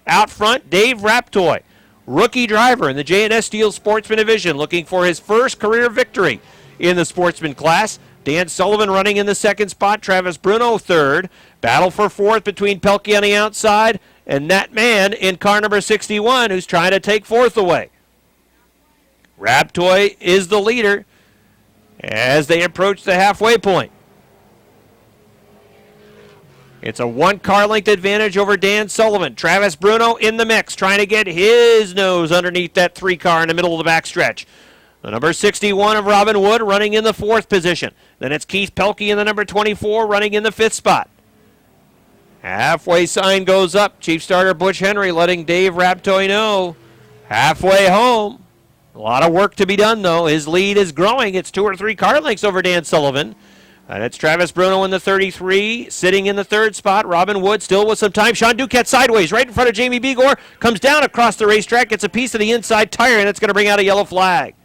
Out front, Dave Raptoy, rookie driver in the J&S Steel Sportsman Division, looking for his first career victory in the Sportsman class. Dan Sullivan running in the 2nd spot. Travis Bruno 3rd. Battle for 4th between Pelkey on the outside and that man in car number 61 who's trying to take 4th away. Raptoy is the leader as they approach the halfway point. It's a 1-car length advantage over Dan Sullivan. Travis Bruno in the mix, trying to get his nose underneath that 3 car in the middle of the backstretch. The number 61 of Robin Wood running in the 4th position. Then it's Keith Pelkey in the number 24 running in the 5th spot. Halfway sign goes up. Chief Starter Butch Henry letting Dave Raptoy know halfway home. A lot of work to be done, though. His lead is growing. It's 2 or 3 car lengths over Dan Sullivan. And it's Travis Bruno in the 33, sitting in the 3rd spot. Robin Wood still with some time. Sean Duquette sideways, right in front of Jamie Begor. Comes down across the racetrack, gets a piece of the inside tire, and it's going to bring out a yellow flag.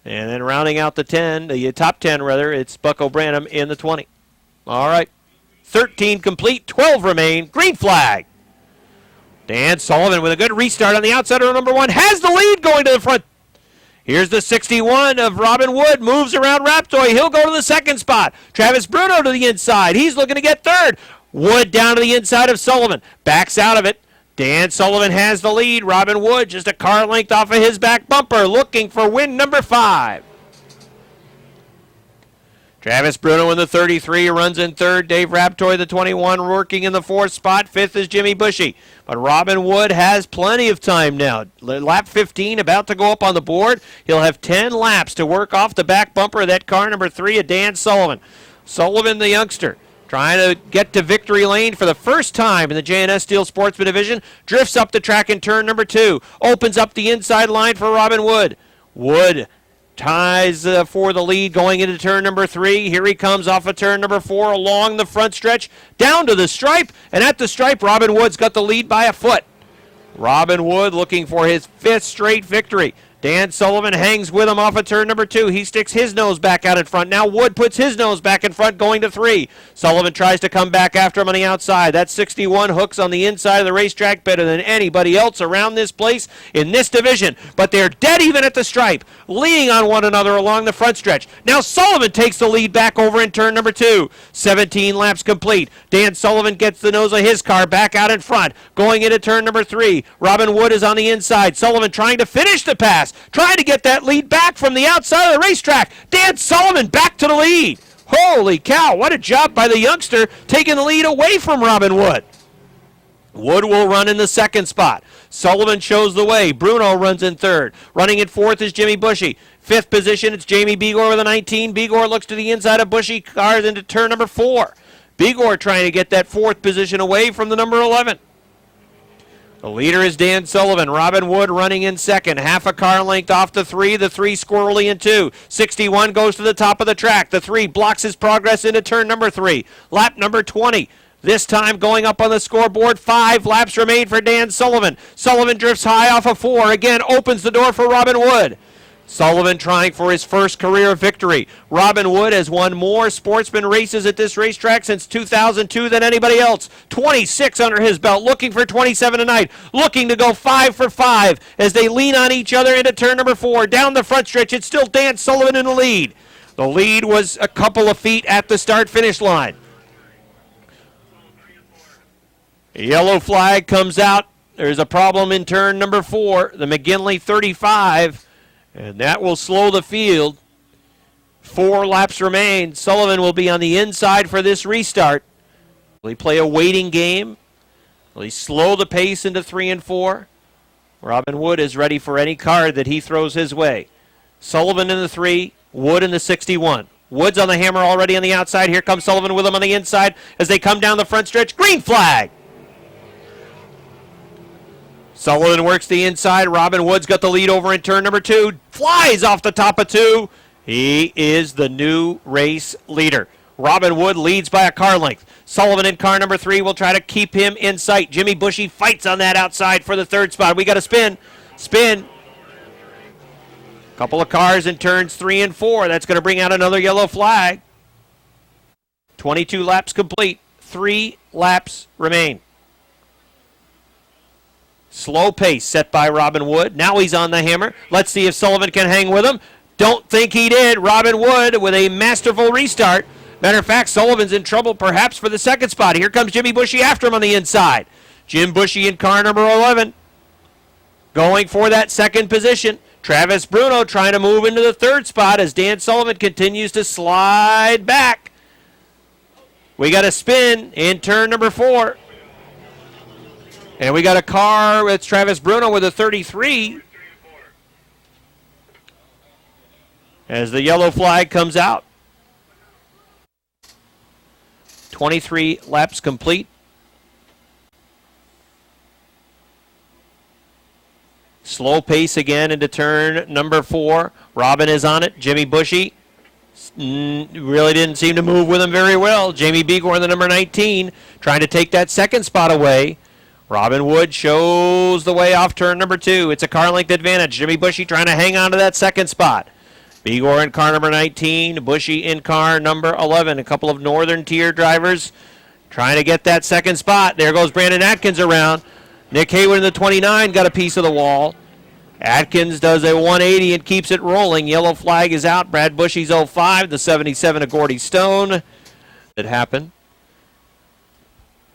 And then rounding out the 10, the top 10 rather, it's Bucko Branham in the 20. All right. 13 complete, 12 remain. Green flag. Dan Sullivan with a good restart on the outside of number 1. Has the lead going to the front. Here's the 61 of Robin Wood. Moves around Raptoy. He'll go to the 2nd spot. Travis Bruno to the inside. He's looking to get 3rd. Wood down to the inside of Sullivan. Backs out of it. Dan Sullivan has the lead. Robin Wood just a car length off of his back bumper, looking for win number 5. Travis Bruno in the 33 runs in 3rd. Dave Raptoy, the 21, working in the 4th spot. 5th is Jimmy Bushy. But Robin Wood has plenty of time now. Lap 15 about to go up on the board. He'll have 10 laps to work off the back bumper of that car number 3 of Dan Sullivan. Sullivan, the youngster, trying to get to victory lane for the first time in the J&S Steel Sportsman Division. Drifts up the track in turn number 2. Opens up the inside line for Robin Wood. Wood ties for the lead going into turn number 3. Here he comes off of turn number 4 along the front stretch, down to the stripe. And at the stripe, Robin Wood's got the lead by a foot. Robin Wood looking for his 5th straight victory. Dan Sullivan hangs with him off of turn number 2. He sticks his nose back out in front. Now Wood puts his nose back in front going to 3. Sullivan tries to come back after him on the outside. That 61 hooks on the inside of the racetrack better than anybody else around this place in this division. But they're dead even at the stripe, leaning on one another along the front stretch. Now Sullivan takes the lead back over in turn number 2. 17 laps complete. Dan Sullivan gets the nose of his car back out in front. Going into turn number 3. Robin Wood is on the inside. Sullivan trying to finish the pass. Trying to get that lead back from the outside of the racetrack. Dan Sullivan back to the lead. Holy cow, what a job by the youngster taking the lead away from Robin Wood. Wood will run in the second spot. Sullivan shows the way. Bruno runs in third. Running in fourth is Jimmy Bushy. Fifth position, it's Jamie Begor with a 19. Begor looks to the inside of Bushy, cars into turn number 4. Begor trying to get that fourth position away from the number 11. The leader is Dan Sullivan. Robin Wood running in second. Half a car length off the 3. The 3 squirrely in 2. 61 goes to the top of the track. The 3 blocks his progress into turn number 3. Lap number 20. This time going up on the scoreboard. 5 laps remain for Dan Sullivan. Sullivan drifts high off of 4. Again opens the door for Robin Wood. Sullivan trying for his first career victory. Robin Wood has won more sportsman races at this racetrack since 2002 than anybody else. 26 under his belt, looking for 27 tonight, looking to go 5 for 5 as they lean on each other into turn number 4. Down the front stretch, it's still Dan Sullivan in the lead. The lead was a couple of feet at the start-finish line. A yellow flag comes out. There's a problem in turn number 4, the McGinley 35. And that will slow the field. 4 laps remain. Sullivan will be on the inside for this restart. Will he play a waiting game? Will he slow the pace into 3 and 4? Robin Wood is ready for any card that he throws his way. Sullivan in the 3, Wood in the 61. Wood's on the hammer already on the outside. Here comes Sullivan with him on the inside as they come down the front stretch. Green flag! Sullivan works the inside. Robin Wood's got the lead over in turn number 2. Flies off the top of 2. He is the new race leader. Robin Wood leads by a car length. Sullivan in car number 3 will try to keep him in sight. Jimmy Bushy fights on that outside for the third spot. We got a spin. Spin. Couple of cars in turns 3 and 4. That's going to bring out another yellow flag. 22 laps complete. 3 laps remain. Slow pace set by Robin Wood. Now he's on the hammer. Let's see if Sullivan can hang with him. Don't think he did. Robin Wood with a masterful restart. Matter of fact, Sullivan's in trouble perhaps for the second spot. Here comes Jimmy Bushy after him on the inside. Jim Bushy in car number 11. Going for that second position. Travis Bruno trying to move into the third spot as Dan Sullivan continues to slide back. We got a spin in turn number 4. And we got a car with Travis Bruno with a 33. As the yellow flag comes out. 23 laps complete. Slow pace again into turn number 4. Robin is on it. Jimmy Bushy really didn't seem to move with him very well. Jamie Begor, the number 19, trying to take that second spot away. Robin Wood shows the way off turn number 2. It's a car length advantage. Jimmy Bushy trying to hang on to that second spot. Begor in car number 19. Bushy in car number 11. A couple of northern tier drivers trying to get that second spot. There goes Brandon Atkins around. Nick Haywood in the 29 got a piece of the wall. Atkins does a 180 and keeps it rolling. Yellow flag is out. Brad Bushy's 05. The 77 of Gordy Stone. That happened.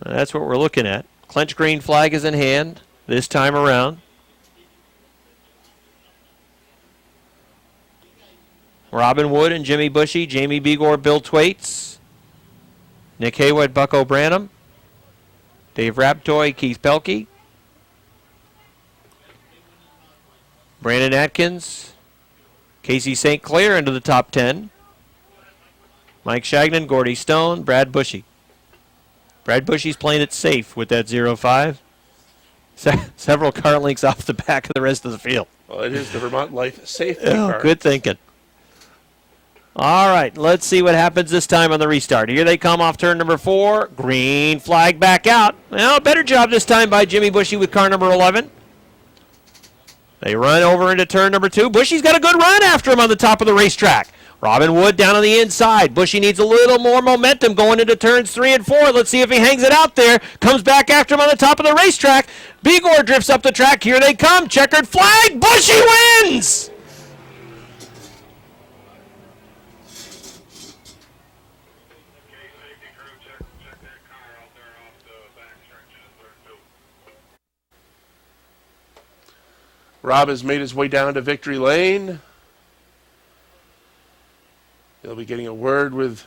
That's what we're looking at. Clench green flag is in hand this time around. Robin Wood and Jimmy Bushy, Jamie Begor, Bill Thwaites, Nick Haywood, Bucko Branham, Dave Raptoy, Keith Pelkey, Brandon Atkins, Casey St. Clair into the top 10, Mike Shagnon, Gordy Stone, Brad Bushy. Brad Bushy's playing it safe with that 05. Several car links off the back of the rest of the field. Well, it is the Vermont Life safety Oh, car. good thinking. All right, let's see what happens this time on the restart. Here they come off turn number 4. Green flag back out. Well, better job this time by Jimmy Bushy with car number 11. They run over into turn number 2. Bushy's got a good run after him on the top of the racetrack. Robin Wood down on the inside. Bushy needs a little more momentum going into turns 3 and 4. Let's see if he hangs it out there. Comes back after him on the top of the racetrack. Bigor drifts up the track. Here they come. Checkered flag. Bushy wins! Rob has made his way down to victory lane. He'll be getting a word with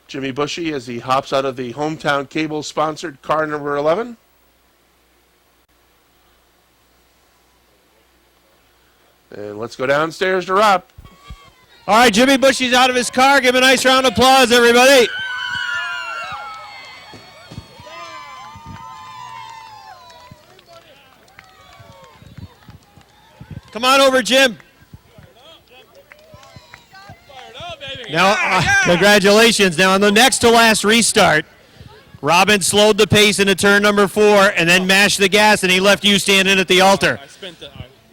Jimmy Bushy as he hops out of the Hometown Cable sponsored car number 11. And let's go downstairs to Rob. All right, Jimmy Bushy's out of his car. Give him a nice round of applause, everybody. Come on over, Jim. Now, congratulations. Now, on the next to last restart, Robin slowed the pace into turn number 4 and then mashed the gas, and he left you standing at the altar.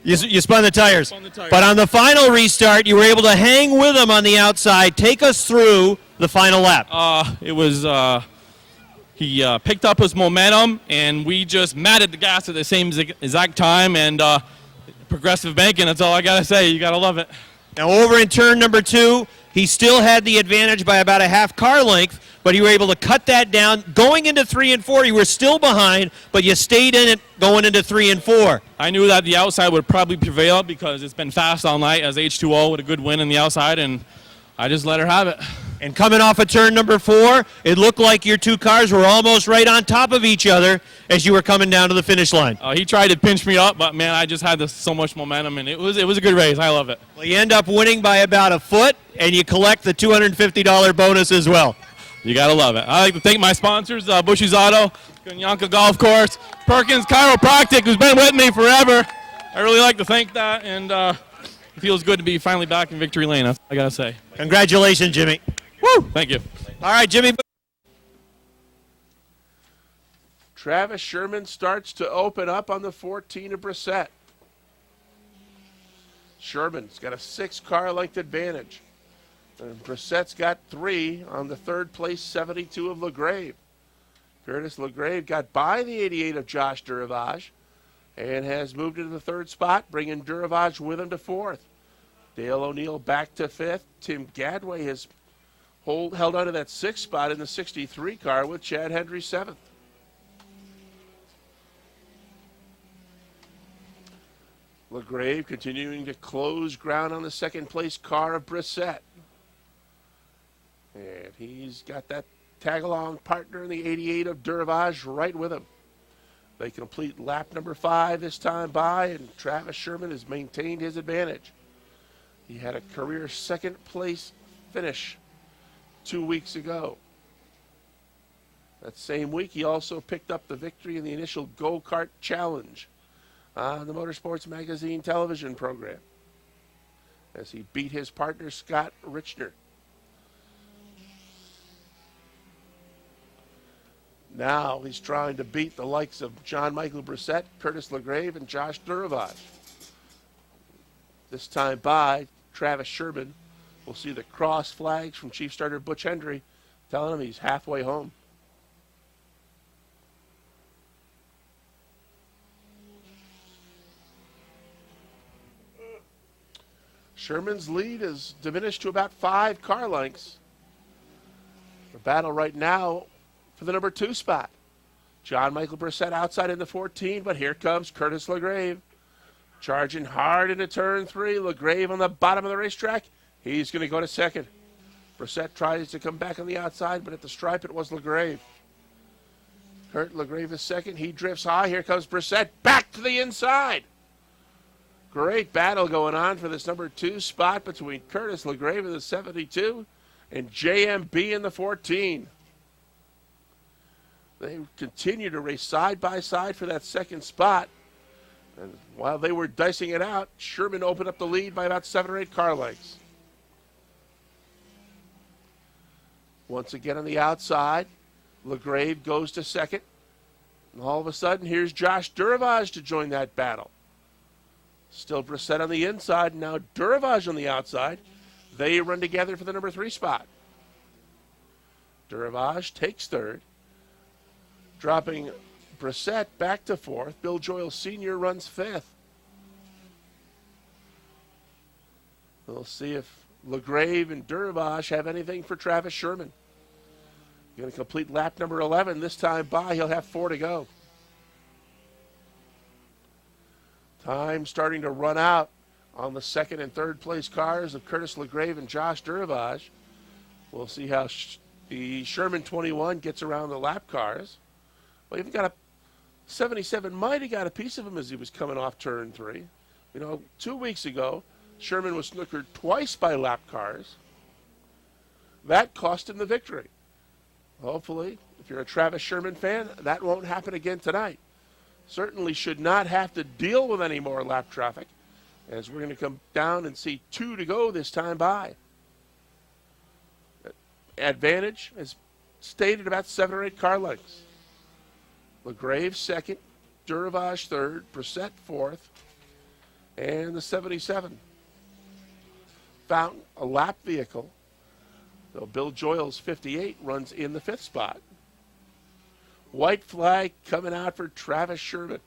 You spun the tires. But on the final restart, you were able to hang with him on the outside. Take us through the final lap. He picked up his momentum, and we just matted the gas at the same exact time, and progressive banking, that's all I got to say. You got to love it. Now, over in turn number 2, he still had the advantage by about a half car length, but you were able to cut that down. Going into 3 and 4, you were still behind, but you stayed in it going into 3 and 4. I knew that the outside would probably prevail because it's been fast all night as H2O with a good win in the outside, and I just let her have it. And coming off of turn number 4, it looked like your two cars were almost right on top of each other as you were coming down to the finish line. He tried to pinch me up, but man, I just had so much momentum, and it was a good race. I love it. Well, you end up winning by about a foot, and you collect the $250 bonus as well. You got to love it. I'd like to thank my sponsors, Bushy's Auto, Yanka Golf Course, Perkins Chiropractic, who's been with me forever. I really like to thank that, and it feels good to be finally back in victory lane, that's all I got to say. Congratulations, Jimmy. Woo! Thank you. All right, Jimmy. Travis Sherman starts to open up on the 14 of Brissett. Sherman's got a 6-car length advantage. And Brissett's got 3 on the 3rd place 72 of LaGrave. Curtis LaGrave got by the 88 of Josh Duravage and has moved into the 3rd spot, bringing Duravage with him to 4th. Dale O'Neill back to 5th. Tim Gadway has held on to that 6th spot in the 63 car with Chad Hendry 7th. LaGrave continuing to close ground on the 2nd place car of Brissett. And he's got that tag-along partner in the 88 of Duravage right with him. They complete lap number 5 this time by, and Travis Sherman has maintained his advantage. He had a career 2nd place finish 2 weeks ago. That same week, he also picked up the victory in the initial Go-Kart Challenge on the Motorsports Magazine television program as he beat his partner, Scott Richner. Now he's trying to beat the likes of John Michael Brissett, Curtis LaGrave, and Josh Duravage. This time by, Travis Sherman will see the cross flags from Chief Starter Butch Hendry telling him he's halfway home. Sherman's lead is diminished to about 5 car lengths. The battle right now for the number 2 spot. John Michael Brissett outside in the 14, but here comes Curtis LaGrave. Charging hard into turn 3. LaGrave on the bottom of the racetrack. He's going to go to 2nd. Brissett tries to come back on the outside, but at the stripe it was LaGrave. Kurt LaGrave is 2nd. He drifts high. Here comes Brissett back to the inside. Great battle going on for this number 2 spot between Curtis LaGrave in the 72 and JMB in the 14. They continue to race side by side for that 2nd spot. And while they were dicing it out, Sherman opened up the lead by about 7 or 8 car lengths. Once again on the outside, LaGrave goes to 2nd. And all of a sudden, here's Josh Duravage to join that battle. Still Brissett on the inside. Now Duravage on the outside. They run together for the number 3 spot. Duravage takes third. Dropping Brissett back to 4th. Bill Joyle Sr. runs 5th. We'll see if LaGrave and Duravage have anything for Travis Sherman. Going to complete lap number 11. This time by, he'll have 4 to go. Time starting to run out on the second and third place cars of Curtis LaGrave and Josh Duravage. We'll see how the Sherman 21 gets around the lap cars. Well, you've got a 77 might have got a piece of him as he was coming off turn 3. You know, 2 weeks ago, Sherman was snookered twice by lap cars. That cost him the victory. Hopefully, if you're a Travis Sherman fan, that won't happen again tonight. Certainly should not have to deal with any more lap traffic, as we're going to come down and see 2 to go this time by. Advantage is stated about 7 or 8 car lengths. LaGrave second, Duravage third, Brissett 4th, and the 77. Fountain, a lap vehicle. So Bill Joyle's 58 runs in the 5th spot. White flag coming out for Travis Sherman.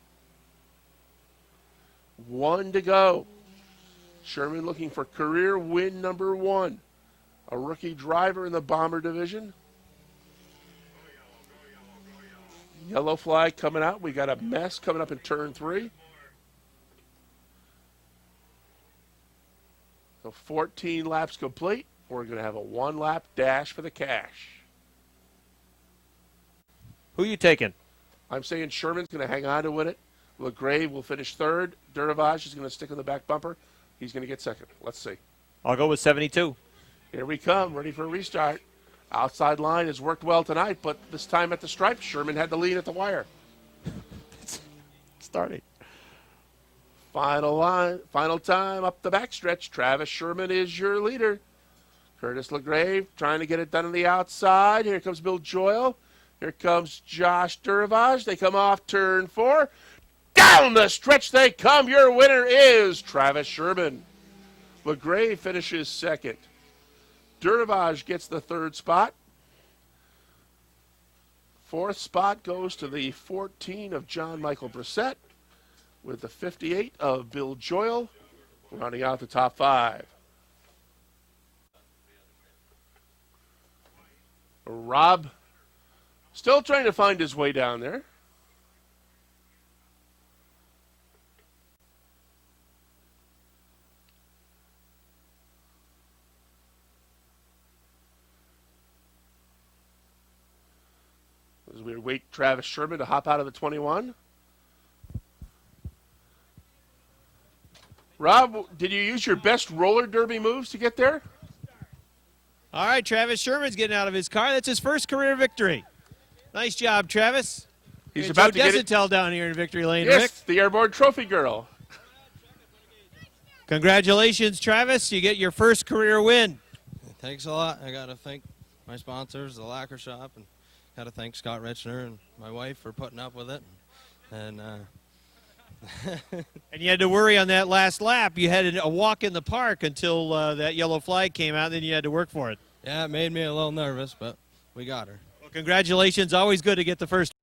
1 to go. Sherman looking for career win number 1. A rookie driver in the Bomber division. Yellow flag coming out. We got a mess coming up in turn 3. So 14 laps complete. We're going to have a 1-lap dash for the cash. Who you taking? I'm saying Sherman's going to hang on to win it. LaGrave will finish 3rd. Duravage is going to stick in the back bumper. He's going to get 2nd. Let's see. I'll go with 72. Here we come, ready for a restart. Outside line has worked well tonight, but this time at the stripe, Sherman had the lead at the wire. Starting. Final line, final time up the backstretch. Travis Sherman is your leader. Curtis LaGrave trying to get it done on the outside. Here comes Bill Joyle. Here comes Josh Duravage. They come off turn 4. Down the stretch they come. Your winner is Travis Sherman. LaGrave finishes 2nd. Duravage gets the 3rd spot. 4th spot goes to the 14 of John Michael Brissett, with the 58 of Bill Joyle rounding out the top 5. Rob still trying to find his way down there. As we wait Travis Sherman to hop out of the 21. Rob, did you use your best roller derby moves to get there? All right, Travis Sherman's getting out of his car. That's his first career victory. Nice job, Travis. He's Joe about to get it. Desentel down here in victory lane, Yes, Rick. the Airborne Trophy girl. Congratulations, Travis. You get your first career win. Thanks a lot. I got to thank my sponsors, the Lacquer Shop, and got to thank Scott Richner and my wife for putting up with it. And And you had to worry on that last lap. You had a walk in the park until that yellow flag came out, and then you had to work for it. yeah, it made me a little nervous, but we got her. Well, congratulations. Always good to get the first